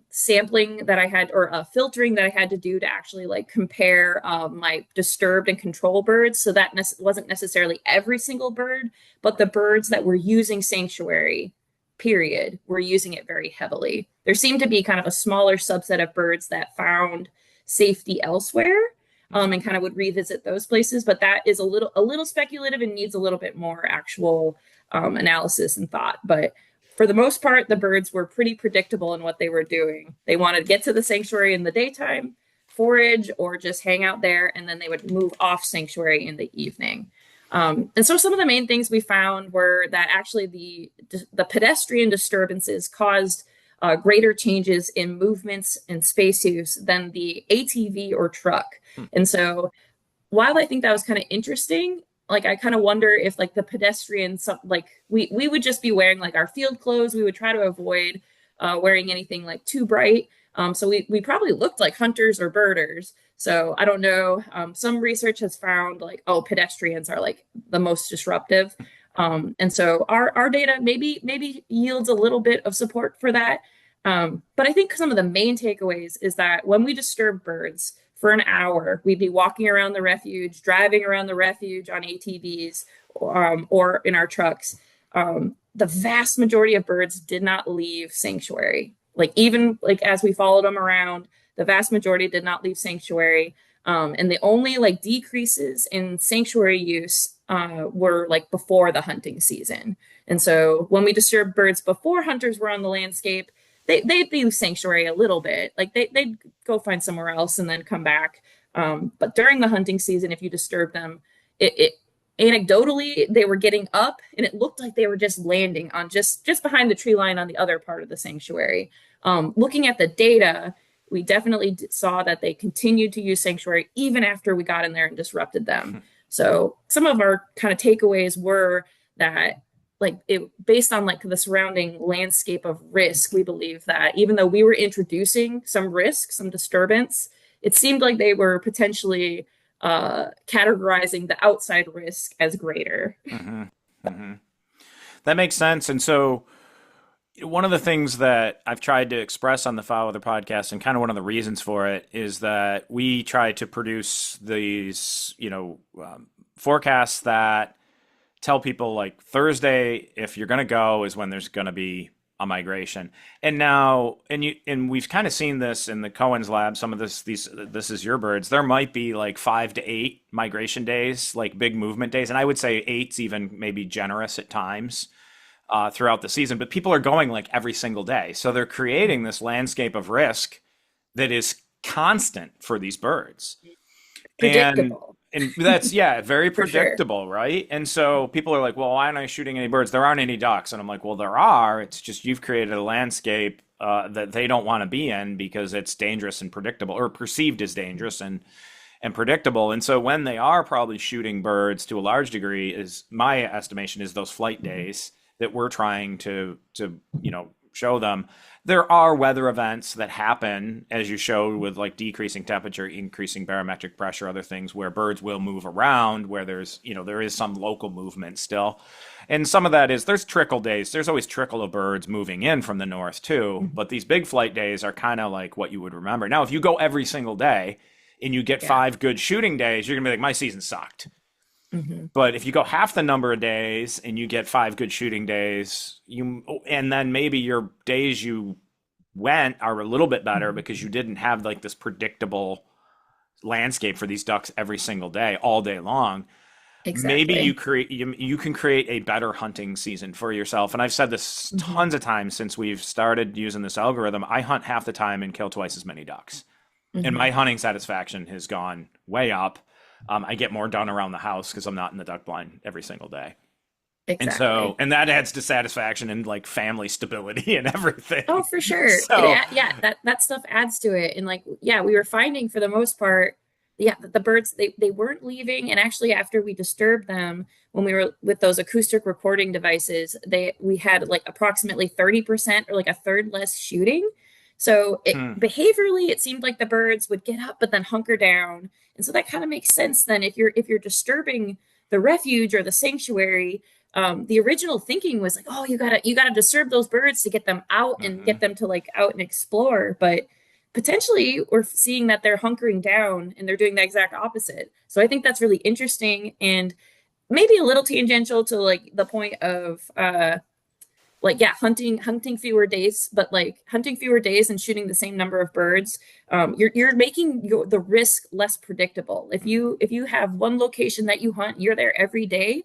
sampling that I had, or filtering that I had to do to actually like compare my disturbed and control birds. So that wasn't necessarily every single bird, but the birds that were using sanctuary, period, were using it very heavily. There seemed to be kind of a smaller subset of birds that found safety elsewhere and kind of would revisit those places. But that is a little speculative and needs a little bit more actual analysis and thought. But for the most part, the birds were pretty predictable in what they were doing. They wanted to get to the sanctuary in the daytime, forage, or just hang out there, and then they would move off sanctuary in the evening. And so some of the main things we found were that actually the pedestrian disturbances caused greater changes in movements and space use than the ATV or truck. And so while I think that was kind of interesting, like I kind of wonder if like the pedestrians, like we would just be wearing like our field clothes. We would try to avoid wearing anything like too bright. So we probably looked like hunters or birders. So I don't know. Some research has found like, oh, pedestrians are like the most disruptive. And so our data maybe yields a little bit of support for that. But I think some of the main takeaways is that when we disturb birds for an hour, we'd be walking around the refuge, driving around the refuge on ATVs, or in our trucks. The vast majority of birds did not leave sanctuary. Like even like as we followed them around, the vast majority did not leave sanctuary. And the only like decreases in sanctuary use were like before the hunting season. And so when we disturbed birds before hunters were on the landscape, they'd leave sanctuary a little bit. Like they'd go find somewhere else and then come back. But during the hunting season, if you disturb them, it anecdotally, they were getting up and it looked like they were just landing on just behind the tree line on the other part of the sanctuary. Looking at the data, we definitely saw that they continued to use sanctuary even after we got in there and disrupted them. So some of our kind of takeaways were that like based on like the surrounding landscape of risk, we believe that even though we were introducing some risk, some disturbance, it seemed like they were potentially categorizing the outside risk as greater. That makes sense. And so one of the things that I've tried to express on the FowlWeather podcast, and kind of one of the reasons for it, is that we try to produce these, forecasts that tell people like Thursday, if you're going to go, is when there's going to be a migration. And now, and we've kind of seen this in the Cohen's lab. Some of this is your birds. There might be like 5 to 8 migration days, like big movement days, and I would say 8's even maybe generous at times throughout the season. But people are going like every single day, so they're creating this landscape of risk that is constant for these birds. Predictable. And that's, very predictable, sure. Right? And so people are like, well, why aren't I shooting any birds? There aren't any ducks. And I'm like, well, there are. It's just you've created a landscape that they don't want to be in because it's dangerous and predictable, or perceived as dangerous and predictable. And so when they are probably shooting birds to a large degree, is my estimation, is those flight days that we're trying to show them. There are weather events that happen, as you showed, with like decreasing temperature, increasing barometric pressure, other things where birds will move around, where there's, there is some local movement still. And some of that is there's trickle days. There's always trickle of birds moving in from the north too. But these big flight days are kind of like what you would remember. Now, if you go every single day and you get 5 good shooting days, you're going to be like, my season sucked. But if you go half the number of days and you get 5 good shooting days, and then maybe your days you went are a little bit better because you didn't have like this predictable landscape for these ducks every single day, all day long. Exactly. Maybe you can create a better hunting season for yourself. And I've said this tons of times since we've started using this algorithm. I hunt half the time and kill twice as many ducks. And my hunting satisfaction has gone way up. I get more done around the house because I'm not in the duck blind every single day. Exactly. And that adds to satisfaction and like family stability and everything. Oh, for sure. That stuff adds to it. And like, we were finding for the most part, the birds, they weren't leaving. And actually after we disturbed them, when we were with those acoustic recording devices, we had like approximately 30% or like a third less shooting. So behaviorally, it seemed like the birds would get up, but then hunker down. And so that kind of makes sense then if you're disturbing the refuge or the sanctuary. The original thinking was like, oh, you gotta disturb those birds to get them out and get them to like out and explore. But potentially we're seeing that they're hunkering down and they're doing the exact opposite. So I think that's really interesting and maybe a little tangential to like the point of hunting fewer days, but like hunting fewer days and shooting the same number of birds, you're making the risk less predictable. If you have one location that you hunt, you're there every day.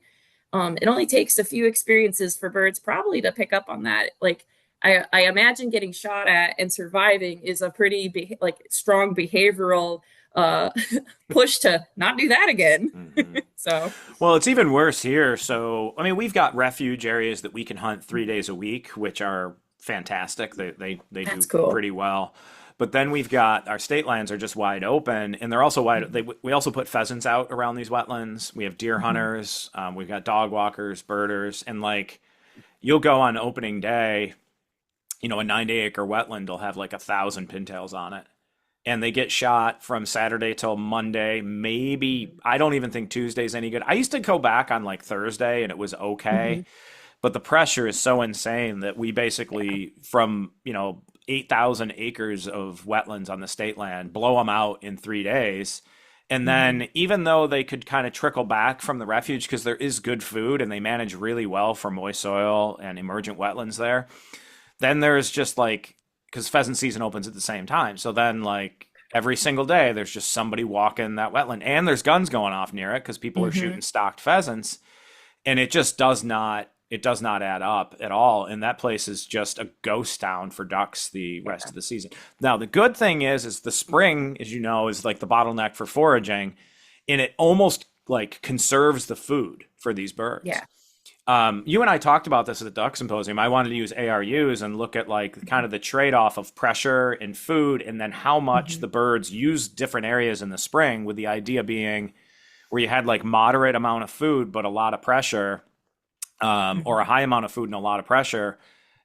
It only takes a few experiences for birds probably to pick up on that. Like I imagine getting shot at and surviving is a pretty strong behavioral push to not do that again. So, well, it's even worse here. So, I mean, we've got refuge areas that we can hunt 3 days a week, which are fantastic. They do cool. Pretty well. But then we've got our state lands are just wide open, and they're also wide. We also put pheasants out around these wetlands. We have deer hunters. We've got dog walkers, birders, and like you'll go on opening day, a 90-acre wetland will have like 1,000 pintails on it. And they get shot from Saturday till Monday. Maybe, I don't even think Tuesday's any good. I used to go back on like Thursday and it was okay. But the pressure is so insane that we basically, from, 8,000 acres of wetlands on the state land, blow them out in 3 days. And then even though they could kind of trickle back from the refuge because there is good food and they manage really well for moist soil and emergent wetlands there, then there's just like, because pheasant season opens at the same time. So then like every single day, there's just somebody walking that wetland and there's guns going off near it because people are shooting stocked pheasants. And it just does not add up at all. And that place is just a ghost town for ducks the rest of the season. Now, the good thing is the spring, as you know, is like the bottleneck for foraging. And it almost like conserves the food for these birds. Yeah. You and I talked about this at the Duck Symposium. I wanted to use ARUs and look at like kind of the trade-off of pressure and food and then how much the birds use different areas in the spring, with the idea being where you had like moderate amount of food but a lot of pressure, or a high amount of food and a lot of pressure.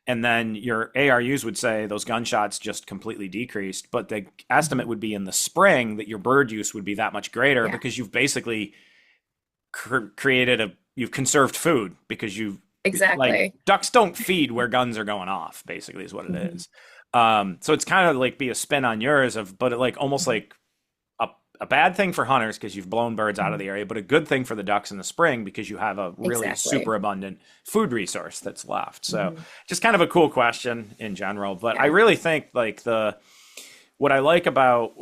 And then your ARUs would say those gunshots just completely decreased. But the estimate would be in the spring that your bird use would be that much greater because you've basically you've conserved food because you've like ducks don't feed where guns are going off, basically is what it is. So it's kind of like be a spin on yours but it like almost like a bad thing for hunters because you've blown birds out of the area, but a good thing for the ducks in the spring because you have a really super abundant food resource that's left. So just kind of a cool question in general. But I really think like what I like about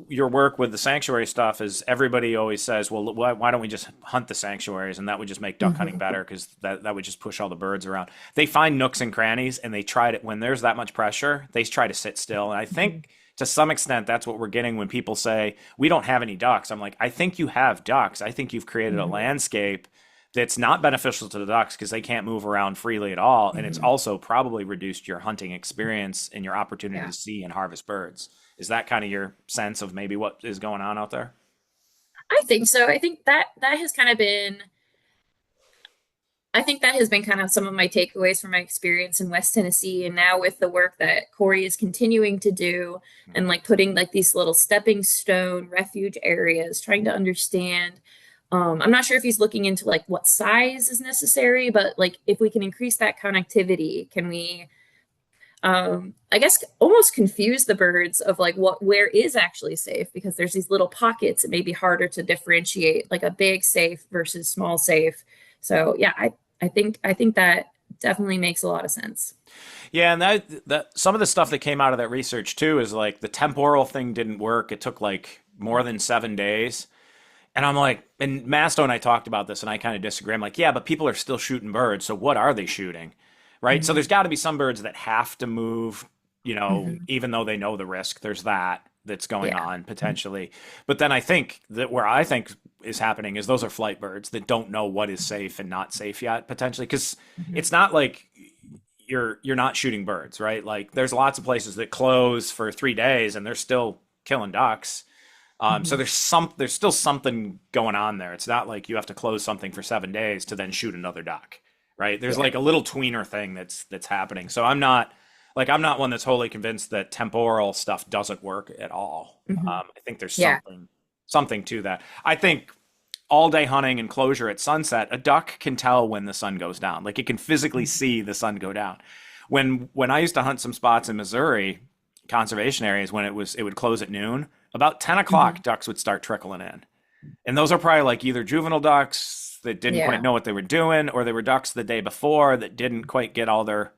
your work with the sanctuary stuff is everybody always says, well, why don't we just hunt the sanctuaries? And that would just make duck hunting better because that would just push all the birds around. They find nooks and crannies and they try to, when there's that much pressure, they try to sit still. And I think to some extent, that's what we're getting when people say, we don't have any ducks. I'm like, I think you have ducks. I think you've created a landscape that's not beneficial to the ducks because they can't move around freely at all. And it's also probably reduced your hunting experience and your opportunity to see and harvest birds. Is that kind of your sense of maybe what is going on out there? I think so. I think that has kind of been kind of some of my takeaways from my experience in West Tennessee. And now with the work that Corey is continuing to do and like putting like these little stepping stone refuge areas, trying to understand, I'm not sure if he's looking into like what size is necessary, but like if we can increase that connectivity, can we, I guess almost confuse the birds of like where is actually safe, because there's these little pockets. It may be harder to differentiate like a big safe versus small safe. So yeah, I think that definitely makes a lot of sense. Yeah, and that some of the stuff that came out of that research too is like the temporal thing didn't work. It took like more than 7 days. And I'm like, and Masto and I talked about this and I kind of disagree. I'm like, yeah, but people are still shooting birds. So what are they shooting? Right. So there's got to be some birds that have to move, even though they know the risk. There's that's going on potentially. But then I think that where I think is happening is those are flight birds that don't know what is safe and not safe yet, potentially, because it's not like you're not shooting birds, right? Like there's lots of places that close for 3 days and they're still killing ducks. So there's still something going on there. It's not like you have to close something for 7 days to then shoot another duck, right? There's like a little tweener thing that's happening. So I'm not one that's wholly convinced that temporal stuff doesn't work at all. I think there's something to that. I think all day hunting and closure at sunset, a duck can tell when the sun goes down. Like it can physically see the sun go down. When I used to hunt some spots in Missouri, conservation areas, when it would close at noon, about 10 o'clock, ducks would start trickling in. And those are probably like either juvenile ducks that didn't quite know what they were doing, or they were ducks the day before that didn't quite get all their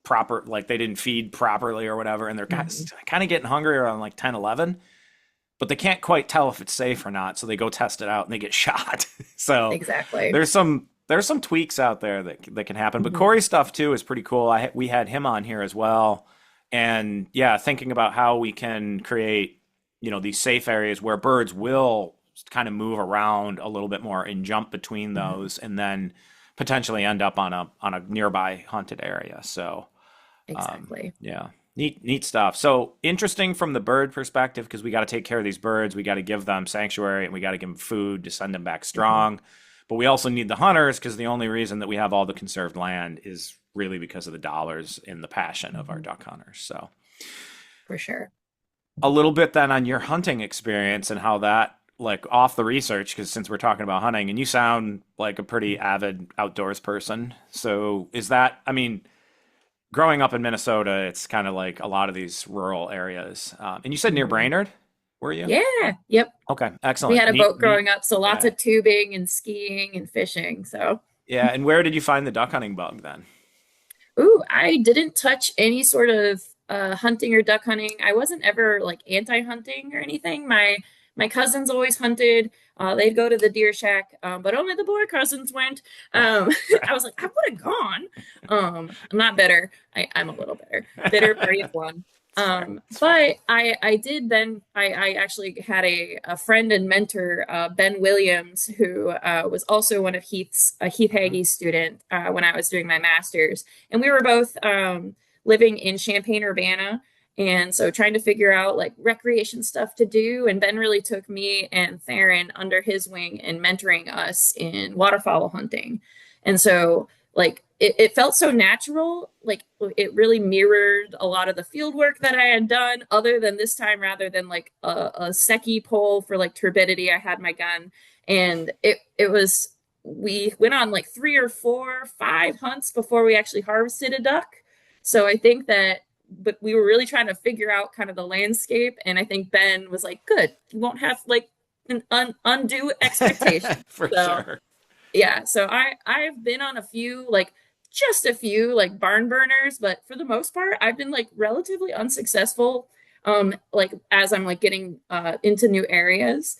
proper, like they didn't feed properly or whatever. And they're kind of getting hungry around like 10, 11, but they can't quite tell if it's safe or not. So they go test it out and they get shot. So exactly. There's some tweaks out there that can happen, but Corey's stuff too is pretty cool. We had him on here as well. And thinking about how we can create, these safe areas where birds will kind of move around a little bit more and jump between those and then potentially end up on a nearby hunted area. So exactly. Neat stuff. So interesting from the bird perspective, because we got to take care of these birds. We got to give them sanctuary and we got to give them food to send them back strong. But we also need the hunters because the only reason that we have all the conserved land is really because of the dollars and the passion of our duck hunters. So for sure. A little bit then on your hunting experience and how that, like off the research, because since we're talking about hunting, and you sound like a pretty avid outdoors person. So is that, I mean, growing up in Minnesota, it's kind of like a lot of these rural areas. And you said near Brainerd, were you? Yeah. Yep. Okay. Excellent. We had a boat growing up, so lots of tubing and skiing and fishing. So yeah. And where did you find the duck hunting bug then? Ooh, I didn't touch any sort of hunting or duck hunting. I wasn't ever like anti-hunting or anything. My cousins always hunted. They'd go to the deer shack, but only the boy cousins went. I was like, I would have gone. I'm not bitter. I'm a little bitter. Bitter party of one. But I did then, I actually had a friend and mentor, Ben Williams, who was also one of Heath Hagee's student when I was doing my master's. And we were both living in Champaign-Urbana. And so trying to figure out like recreation stuff to do. And Ben really took me and Theron under his wing and mentoring us in waterfowl hunting. And so like it felt so natural, like it really mirrored a lot of the field work that I had done, other than this time, rather than like a Secchi pole for like turbidity, I had my gun. And it was, we went on like 3 or 4, 5 hunts before we actually harvested a duck. So I think that, but we were really trying to figure out kind of the landscape. And I think Ben was like, good, you won't have like an undue expectation. For sure. Yeah. So I've been on just a few like barn burners, but for the most part, I've been like relatively unsuccessful. Like as I'm like getting into new areas.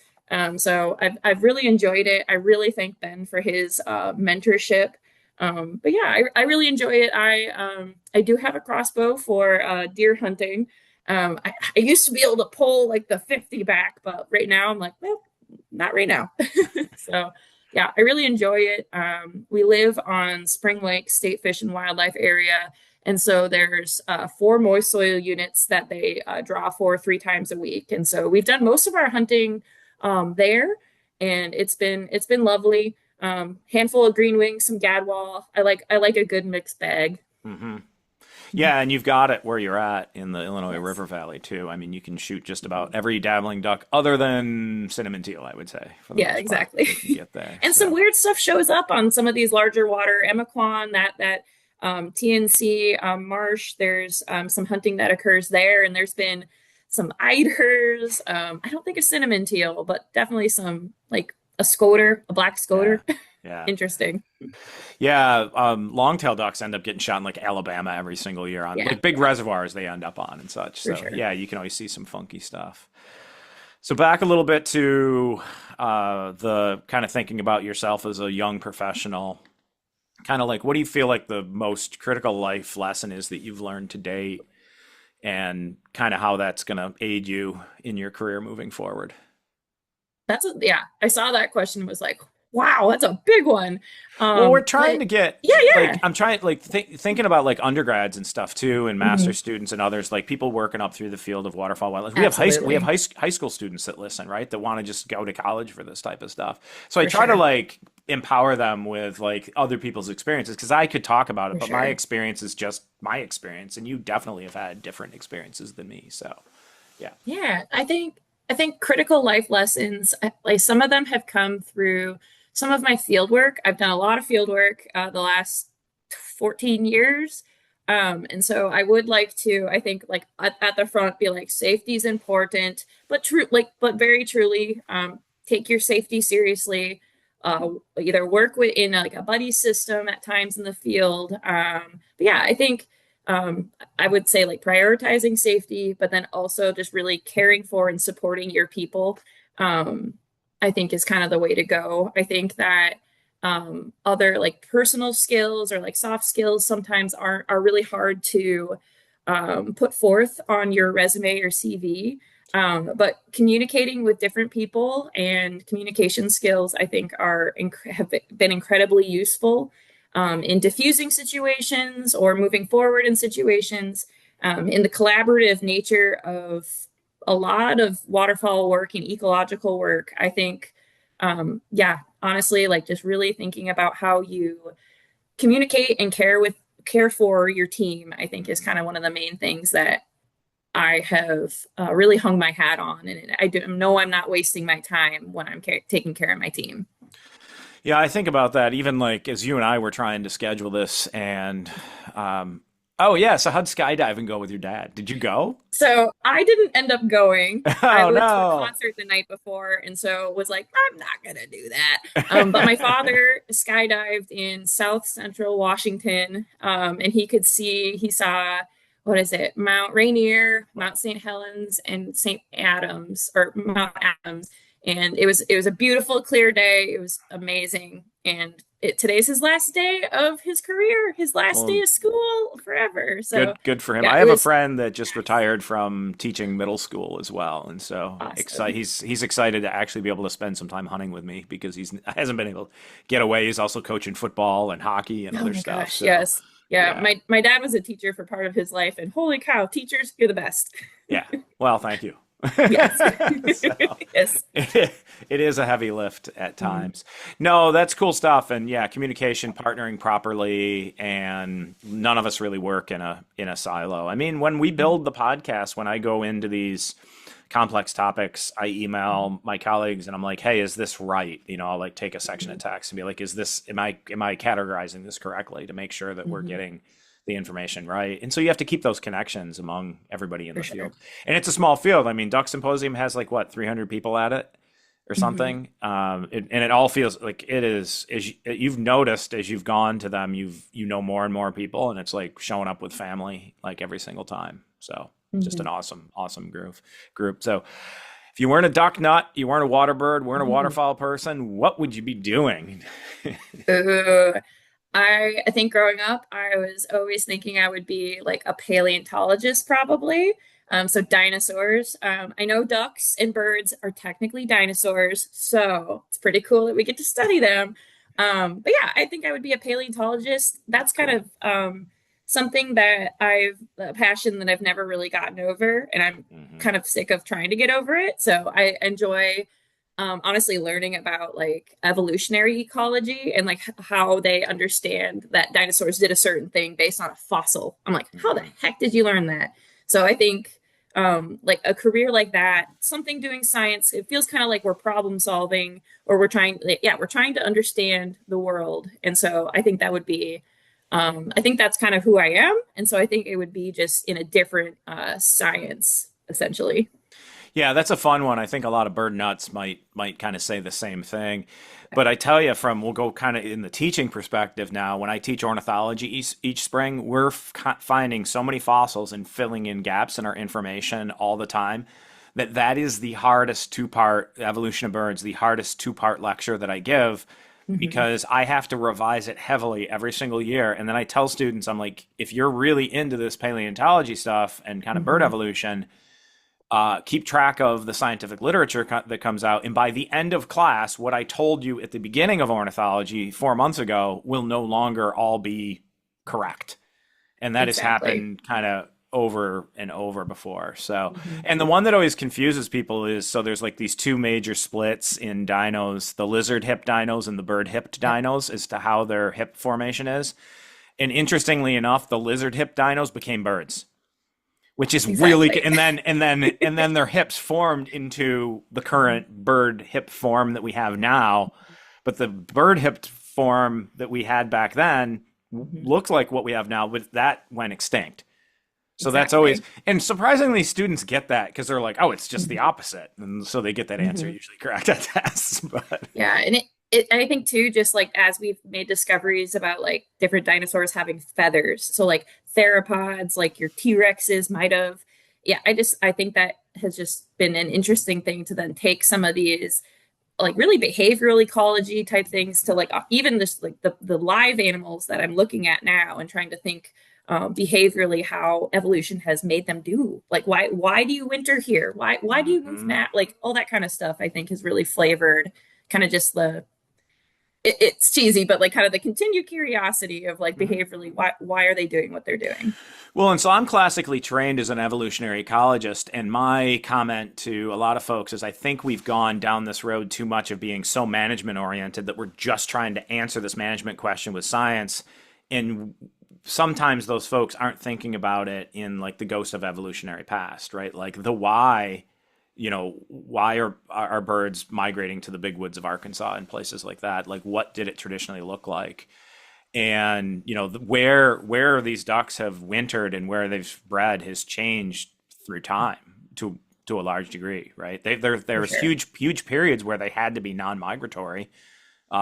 So I've really enjoyed it. I really thank Ben for his mentorship. But yeah, I really enjoy it. I do have a crossbow for deer hunting. I used to be able to pull like the 50 back, but right now I'm like, well, not right now. So yeah, I really enjoy it. We live on Spring Lake State Fish and Wildlife Area. And so there's 4 moist soil units that they draw for 3 times a week. And so we've done most of our hunting there, and it's been lovely. Handful of green wings, some gadwall. I like a good mixed bag. Mm-hmm. Yeah, and you've got it where you're at in the Illinois River Valley too. I mean, you can shoot just about every dabbling duck other than cinnamon teal, I would say. Yeah, exactly. Get there. And some weird stuff shows up on some of these larger water, Emaquan, that TNC marsh. There's some hunting that occurs there, and there's been some eiders. I don't think a cinnamon teal, but definitely some like a scoter, a black scoter. Yeah. Interesting. Yeah. Long-tailed ducks end up getting shot in like Alabama every single year on like big reservoirs they end up on and such. So yeah, you can always see some funky stuff. So back a little bit to the kind of thinking about yourself as a young professional, kind of like, what do you feel like the most critical life lesson is that you've learned to date, and kind of how that's going to aid you in your career moving forward? I saw that question and was like, wow, that's a big one. Well, we're trying to get, yeah. Like, I'm trying, like, thinking about like undergrads and stuff too, and master's students and others, like people working up through the field of waterfowl wildlife. We have high school students that listen, right? That want to just go to college for this type of stuff. So I try to like empower them with like other people's experiences, because I could talk about it, but my experience is just my experience, and you definitely have had different experiences than me. So, yeah. Yeah, I think critical life lessons, like some of them have come through some of my field work. I've done a lot of field work the last 14 years. And so I would like to, I think like at the front be like, safety is important, but very truly take your safety seriously. Either work in like a buddy system at times in the field. But yeah, I think I would say like prioritizing safety, but then also just really caring for and supporting your people. I think is kind of the way to go. I think that other like personal skills or like soft skills sometimes are really hard to put forth on your resume or CV. But communicating with different people and communication skills, I think have been incredibly useful in diffusing situations or moving forward in situations. In the collaborative nature of a lot of waterfowl work and ecological work, I think Yeah, honestly, like just really thinking about how you communicate and care for your team, I think is kind of one of the main things that I have really hung my hat on. And I know I'm not wasting my time when I'm taking care of my team. Yeah, I think about that even like as you and I were trying to schedule this and oh yeah, so how'd skydiving go with your dad? Did you go? So I didn't end up going. I Oh went to a no. concert the night before and so was like, I'm not gonna do that. But my father skydived in South Central Washington, and he saw what is it, Mount Rainier, Mount St. Helens, and St. Adams, or Mount Adams. And it was a beautiful, clear day. It was amazing. And today's his last day of his career, his last day Well, of school forever. So good for him. yeah, I it have a was friend that just retired from teaching middle school as well, and so awesome. he's excited to actually be able to spend some time hunting with me because he's hasn't been able to get away. He's also coaching football and hockey and Oh other my stuff. gosh, So yes. Yeah, yeah, my dad was a teacher for part of his life, and holy cow, teachers, you're the best. yeah. Well, thank you. Yes. So Yes. it is a heavy lift at Mhm. times. No, that's cool stuff. And yeah, communication, partnering properly, and none of us really work in a silo. I mean, when we build the podcast, when I go into these complex topics, I email my colleagues and I'm like, hey, is this right? I'll like take a section of text and be like, is this am I categorizing this correctly to make sure that we're Mhm. getting the information right? And so you have to keep those connections among everybody in For the sure. field. And it's a small field. I mean, Duck Symposium has like what, 300 people at it or Mhm. something. And it all feels like it is, you've noticed as you've gone to them, you know more and more people, and it's like showing up with family like every single time. So just an Mhm. awesome group. So if you weren't a duck nut, you weren't a waterbird, weren't a Mhm. waterfowl person, what would you be doing? Ooh. I think growing up, I was always thinking I would be like a paleontologist, probably. So dinosaurs. I know ducks and birds are technically dinosaurs, so it's pretty cool that we get to study them. But yeah, I think I would be a paleontologist. That's That's kind cool. of something that a passion that I've never really gotten over, and I'm Hmm. kind of sick of trying to get over it. So I enjoy honestly learning about like evolutionary ecology and like how they understand that dinosaurs did a certain thing based on a fossil. I'm like, how the Hmm. heck did you learn that? So I think like a career like that, something doing science, it feels kind of like we're problem solving or we're trying to understand the world. And so I think that would be I think that's kind of who I am. And so I think it would be just in a different science, essentially. Yeah, that's a fun one. I think a lot of bird nuts might kind of say the same thing. But I tell you, we'll go kind of in the teaching perspective now. When I teach ornithology each spring, we're finding so many fossils and filling in gaps in our information all the time that is the hardest two-part evolution of birds, the hardest two-part lecture that I give Mhm. because I have to revise it heavily every single year. And then I tell students, I'm like, if you're really into this paleontology stuff and kind of bird Mhm. evolution, keep track of the scientific literature that comes out. And by the end of class, what I told you at the beginning of ornithology 4 months ago will no longer all be correct. And that has Exactly. happened kind of over and over before. So, Mhm. and the one that always confuses people is so there's like these two major splits in dinos, the lizard hip dinos and the bird hipped Yep. dinos, as to how their hip formation is. And interestingly enough, the lizard hip dinos became birds, which is really Exactly. and then their hips formed into the Mhm. current bird hip form that we have now, but the bird hip form that we had back then Mhm. looked like what we have now, but that went extinct. So that's always, Exactly. and surprisingly students get that because they're like, oh, it's just the Mhm. opposite, and so they get that answer Mhm. usually correct at tests. But Yeah, and I think too, just like as we've made discoveries about like different dinosaurs having feathers, so like theropods, like your T-Rexes might have. Yeah, I think that has just been an interesting thing to then take some of these like really behavioral ecology type things to like even just like the live animals that I'm looking at now and trying to think behaviorally how evolution has made them do like why do you winter here why do you move hmm now like all that kind of stuff I think has really flavored kind of just it's cheesy, but like kind of the continued curiosity of like behaviorally, why are they doing what they're doing? Well, and so I'm classically trained as an evolutionary ecologist, and my comment to a lot of folks is I think we've gone down this road too much of being so management oriented that we're just trying to answer this management question with science. And sometimes those folks aren't thinking about it in like the ghost of evolutionary past, right? Like the why, why are birds migrating to the big woods of Arkansas and places like that? Like what did it traditionally look like? And where these ducks have wintered and where they've bred has changed through time to a large degree, right? There was huge periods where they had to be non-migratory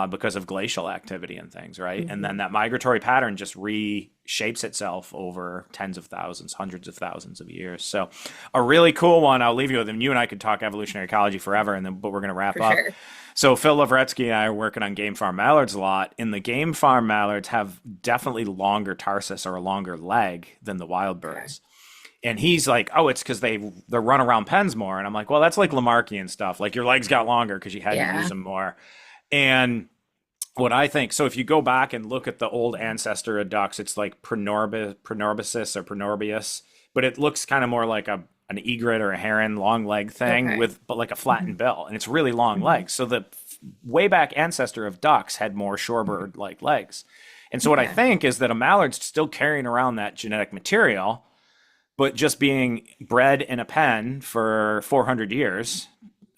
because of glacial activity and things, right? And then that migratory pattern just reshapes itself over tens of thousands, hundreds of thousands of years. So a really cool one, I'll leave you with, and you and I could talk evolutionary ecology forever, but we're going to wrap up. Sure. So Phil Lovretsky and I are working on game farm mallards a lot, and the game farm mallards have definitely longer tarsus or a longer leg than the wild birds. And he's like, oh, it's because they run around pens more. And I'm like, well, that's like Lamarckian stuff. Like your legs got longer because you had to use them more. And what I think, so if you go back and look at the old ancestor of ducks, it's like Pronorbicis or Pronorbius, but it looks kind of more like an egret or a heron long leg thing but like a flattened bill, and it's really long legs. So the way back ancestor of ducks had more shorebird like legs. And so what I think is that a mallard's still carrying around that genetic material, but just being bred in a pen for 400 years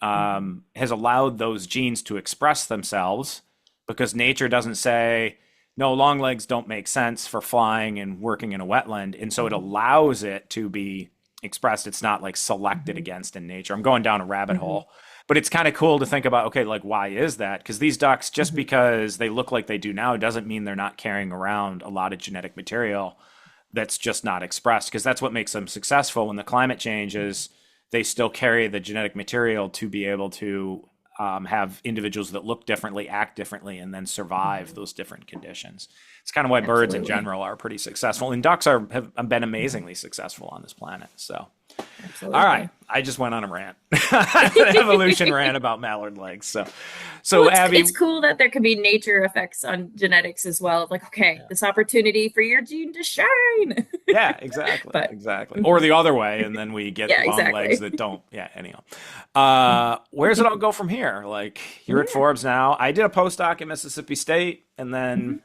has allowed those genes to express themselves, because nature doesn't say, no, long legs don't make sense for flying and working in a wetland. And so it allows it to be expressed. It's not like selected against in nature. I'm going down a rabbit hole, but it's kind of cool to think about, okay, like why is that? Because these ducks, just because they look like they do now, doesn't mean they're not carrying around a lot of genetic material that's just not expressed, because that's what makes them successful. When the climate changes, they still carry the genetic material to be able to have individuals that look differently, act differently, and then survive those different conditions. It's kind of why birds in general are pretty successful, and ducks have been amazingly successful on this planet. So, all right, I just went on a rant, an evolution rant about mallard legs. So Abby, it's cool that there could be nature effects on genetics as well. Like, okay, this opportunity for your gene to shine. Yeah, exactly, exactly. Or the other way, and then we get long legs that don't. Yeah, anyhow. Where does it all go from here? Like, you're at Forbes now. I did a postdoc at Mississippi State, and then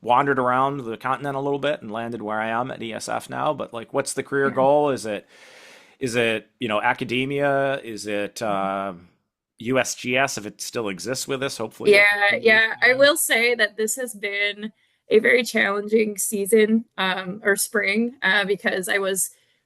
wandered around the continent a little bit and landed where I am at ESF now. But like, what's the career goal? Is it academia? Is it USGS, if it still exists with us, hopefully? Yeah. I will say that this has been a very challenging season or spring because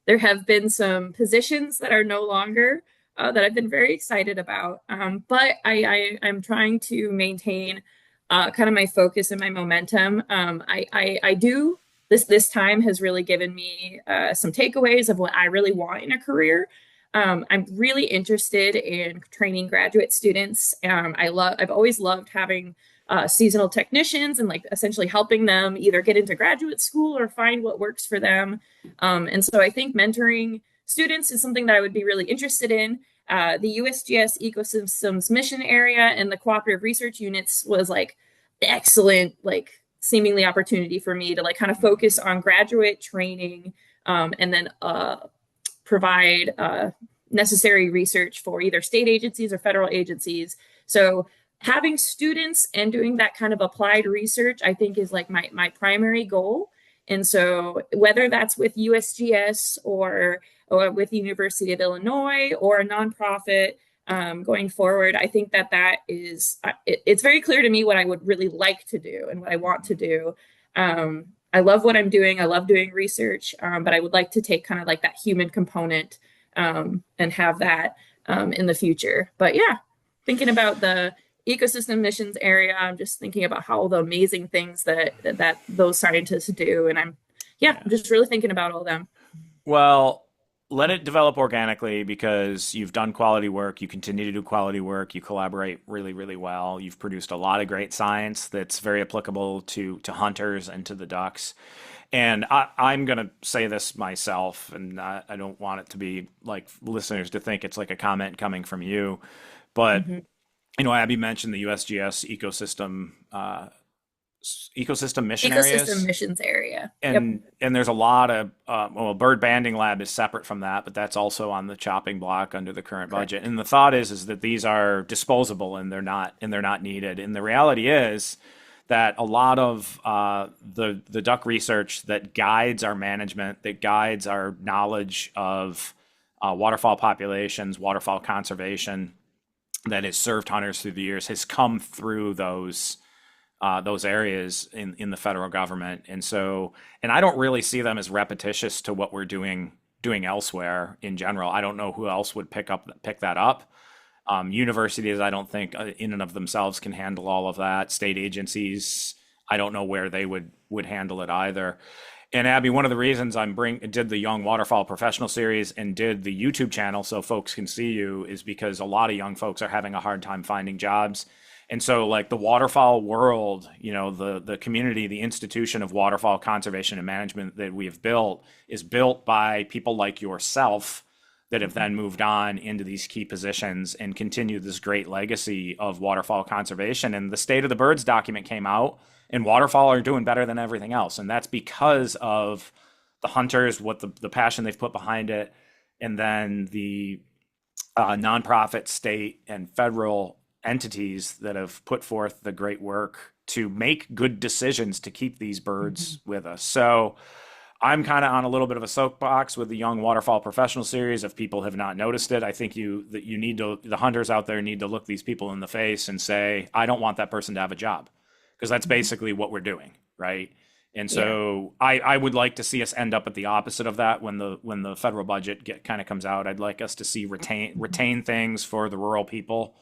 there have been some positions that are no longer that I've been very excited about. But I'm trying to maintain kind of my focus and my momentum. I do. This time has really given me some takeaways of what I really want in a career. I'm really interested in training graduate students. I've always loved having seasonal technicians and like essentially helping them either get into graduate school or find what works for them. And so I think mentoring students is something that I would be really interested in. The USGS ecosystems mission area and the cooperative research units was like excellent, like seemingly opportunity for me to like kind of focus on graduate training and then provide necessary research for either state agencies or federal agencies. So having students and doing that kind of applied research, I think is like my primary goal. And so whether that's with USGS or with the University of Illinois or a nonprofit going forward, I think that is, it's very clear to me what I would really like to do and what I want to do. I love what I'm doing. I love doing research, but I would like to take kind of like that human component and have that in the future. But yeah, thinking about the ecosystem missions area, I'm just thinking about how the amazing things that those scientists do. And I'm just really thinking about all of them. Well, let it develop organically, because you've done quality work. You continue to do quality work. You collaborate really, really well. You've produced a lot of great science that's very applicable to hunters and to the ducks. And I'm going to say this myself, and I don't want it to be like listeners to think it's like a comment coming from you, but Abby mentioned the USGS ecosystem mission areas. Ecosystem missions area. And there's a lot of bird banding lab is separate from that, but that's also on the chopping block under the current budget. And the thought is that these are disposable and they're not needed. And the reality is that a lot of the duck research that guides our management, that guides our knowledge of waterfowl populations, waterfowl conservation, that has served hunters through the years, has come through those areas in the federal government. And I don't really see them as repetitious to what we're doing elsewhere in general. I don't know who else would pick that up. Universities, I don't think in and of themselves can handle all of that. State agencies, I don't know where they would handle it either. And Abby, one of the reasons did the Young Waterfowl Professional Series and did the YouTube channel so folks can see you is because a lot of young folks are having a hard time finding jobs. And so like the waterfowl world, the community, the institution of waterfowl conservation and management that we have built is built by people like yourself that have then moved on into these key positions and continued this great legacy of waterfowl conservation. And the State of the Birds document came out, and waterfowl are doing better than everything else. And that's because of the hunters, what the passion they've put behind it, and then the nonprofit, state, and federal entities that have put forth the great work to make good decisions to keep these birds with us. So I'm kind of on a little bit of a soapbox with the Young Waterfowl Professional Series. If people have not noticed it, I think the hunters out there need to look these people in the face and say, I don't want that person to have a job, because that's basically what we're doing, right? And so I would like to see us end up at the opposite of that when the federal budget kind of comes out. I'd like us to see retain things for the rural people,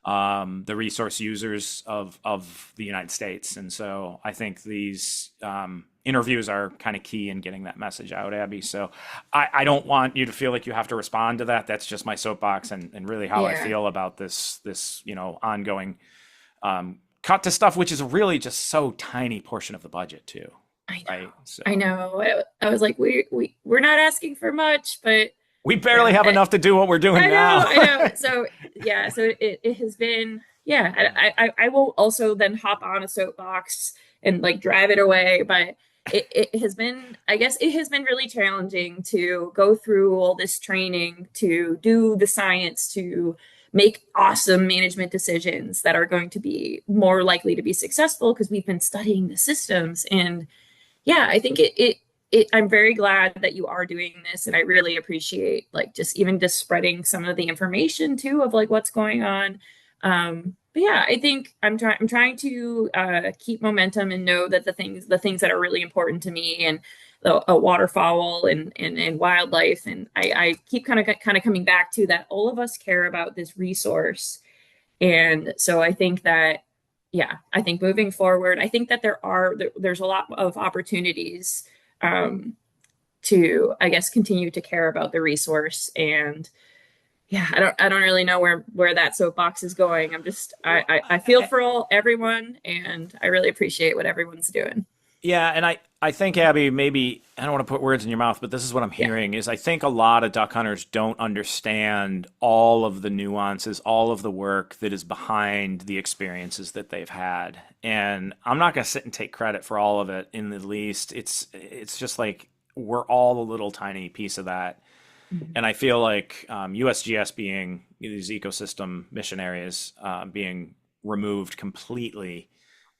the resource users of the United States. And so I think these interviews are kind of key in getting that message out, Abby. So I don't want you to feel like you have to respond to that. That's just my soapbox and really how I feel about this ongoing cut to stuff, which is really just so tiny portion of the budget too. I know. Right? So. I know. I was like, we're not asking for much, but we barely have enough to do what we're doing now. I know. So it has been, I will also then hop on a soapbox and like drive it away. But it has been, I guess it has been really challenging to go through all this training, to do the science, to make awesome management decisions that are going to be more likely to be successful because we've been studying the systems. And I think I'm very glad that you are doing this, and I really appreciate like just spreading some of the information too of like what's going on. But I think I'm trying to keep momentum and know that the things that are really important to me and a waterfowl and wildlife, and I keep kind of coming back to that all of us care about this resource. And so I think that I think moving forward, I think that there's a lot of opportunities to, I guess, continue to care about the resource. And I don't really know where that soapbox is going. I feel for everyone, and I really appreciate what everyone's doing. Yeah. And I think, Abby, maybe, I don't want to put words in your mouth, but this is what I'm hearing is I think a lot of duck hunters don't understand all of the nuances, all of the work that is behind the experiences that they've had. And I'm not going to sit and take credit for all of it in the least. It's just like we're all a little tiny piece of that. Mm-hmm. And I feel like USGS being these ecosystem mission areas being removed completely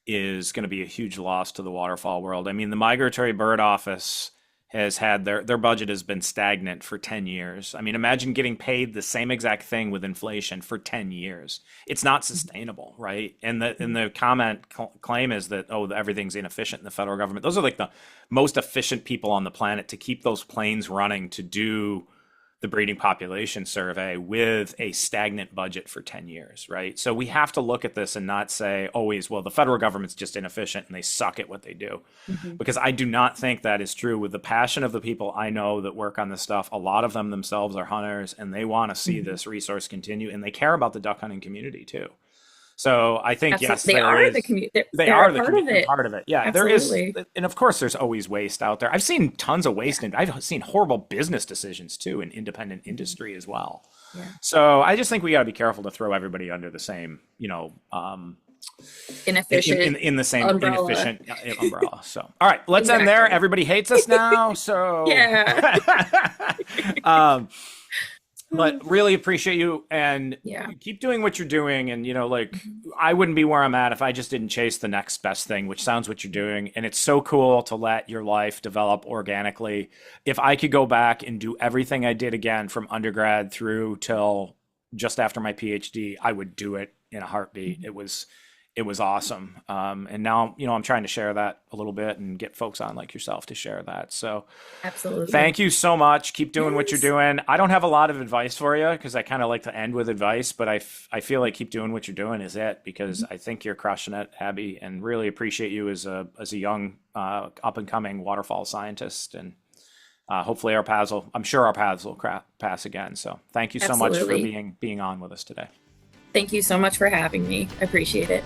is going to be a huge loss to the waterfowl world. I mean, the Migratory Bird Office has had their budget has been stagnant for 10 years. I mean, imagine getting paid the same exact thing with inflation for 10 years. It's not sustainable, right? And the claim is that, everything's inefficient in the federal government. Those are like the most efficient people on the planet to keep those planes running to do the breeding population survey with a stagnant budget for 10 years, right? So we have to look at this and not say always, well, the federal government's just inefficient and they suck at what they do. Mm-hmm. Because I do not think that is true. With the passion of the people I know that work on this stuff, a lot of them themselves are hunters and they want to see this resource continue, and they care about the duck hunting community too. So I think, Absolutely. yes, they are the community. They are the community part of it. Yeah, Absolutely. there is. And of course, there's always waste out there. I've seen tons of waste, and I've seen horrible business decisions too in independent industry as well. Yeah. So I just think we got to be careful to throw everybody under the same, inefficient in the same umbrella. Inefficient umbrella. So, all right, let's end there. Everybody hates us now. So yeah. But really appreciate you, and keep doing what you're doing. And, I wouldn't be where I'm at if I just didn't chase the next best thing, which sounds what you're doing. And it's so cool to let your life develop organically. If I could go back and do everything I did again from undergrad through till just after my PhD, I would do it in a heartbeat. It was awesome. And now, I'm trying to share that a little bit and get folks on like yourself to share that. So absolutely. Thank you so much. Keep doing what you're doing. I don't have a lot of advice for you because I kind of like to end with advice, but I feel like keep doing what you're doing is it, because I think you're crushing it, Abby, and really appreciate you as a young up and coming waterfowl scientist. And hopefully I'm sure our paths will pass again. So thank you so much for being on with us today. Thank you so much for having me. I appreciate it.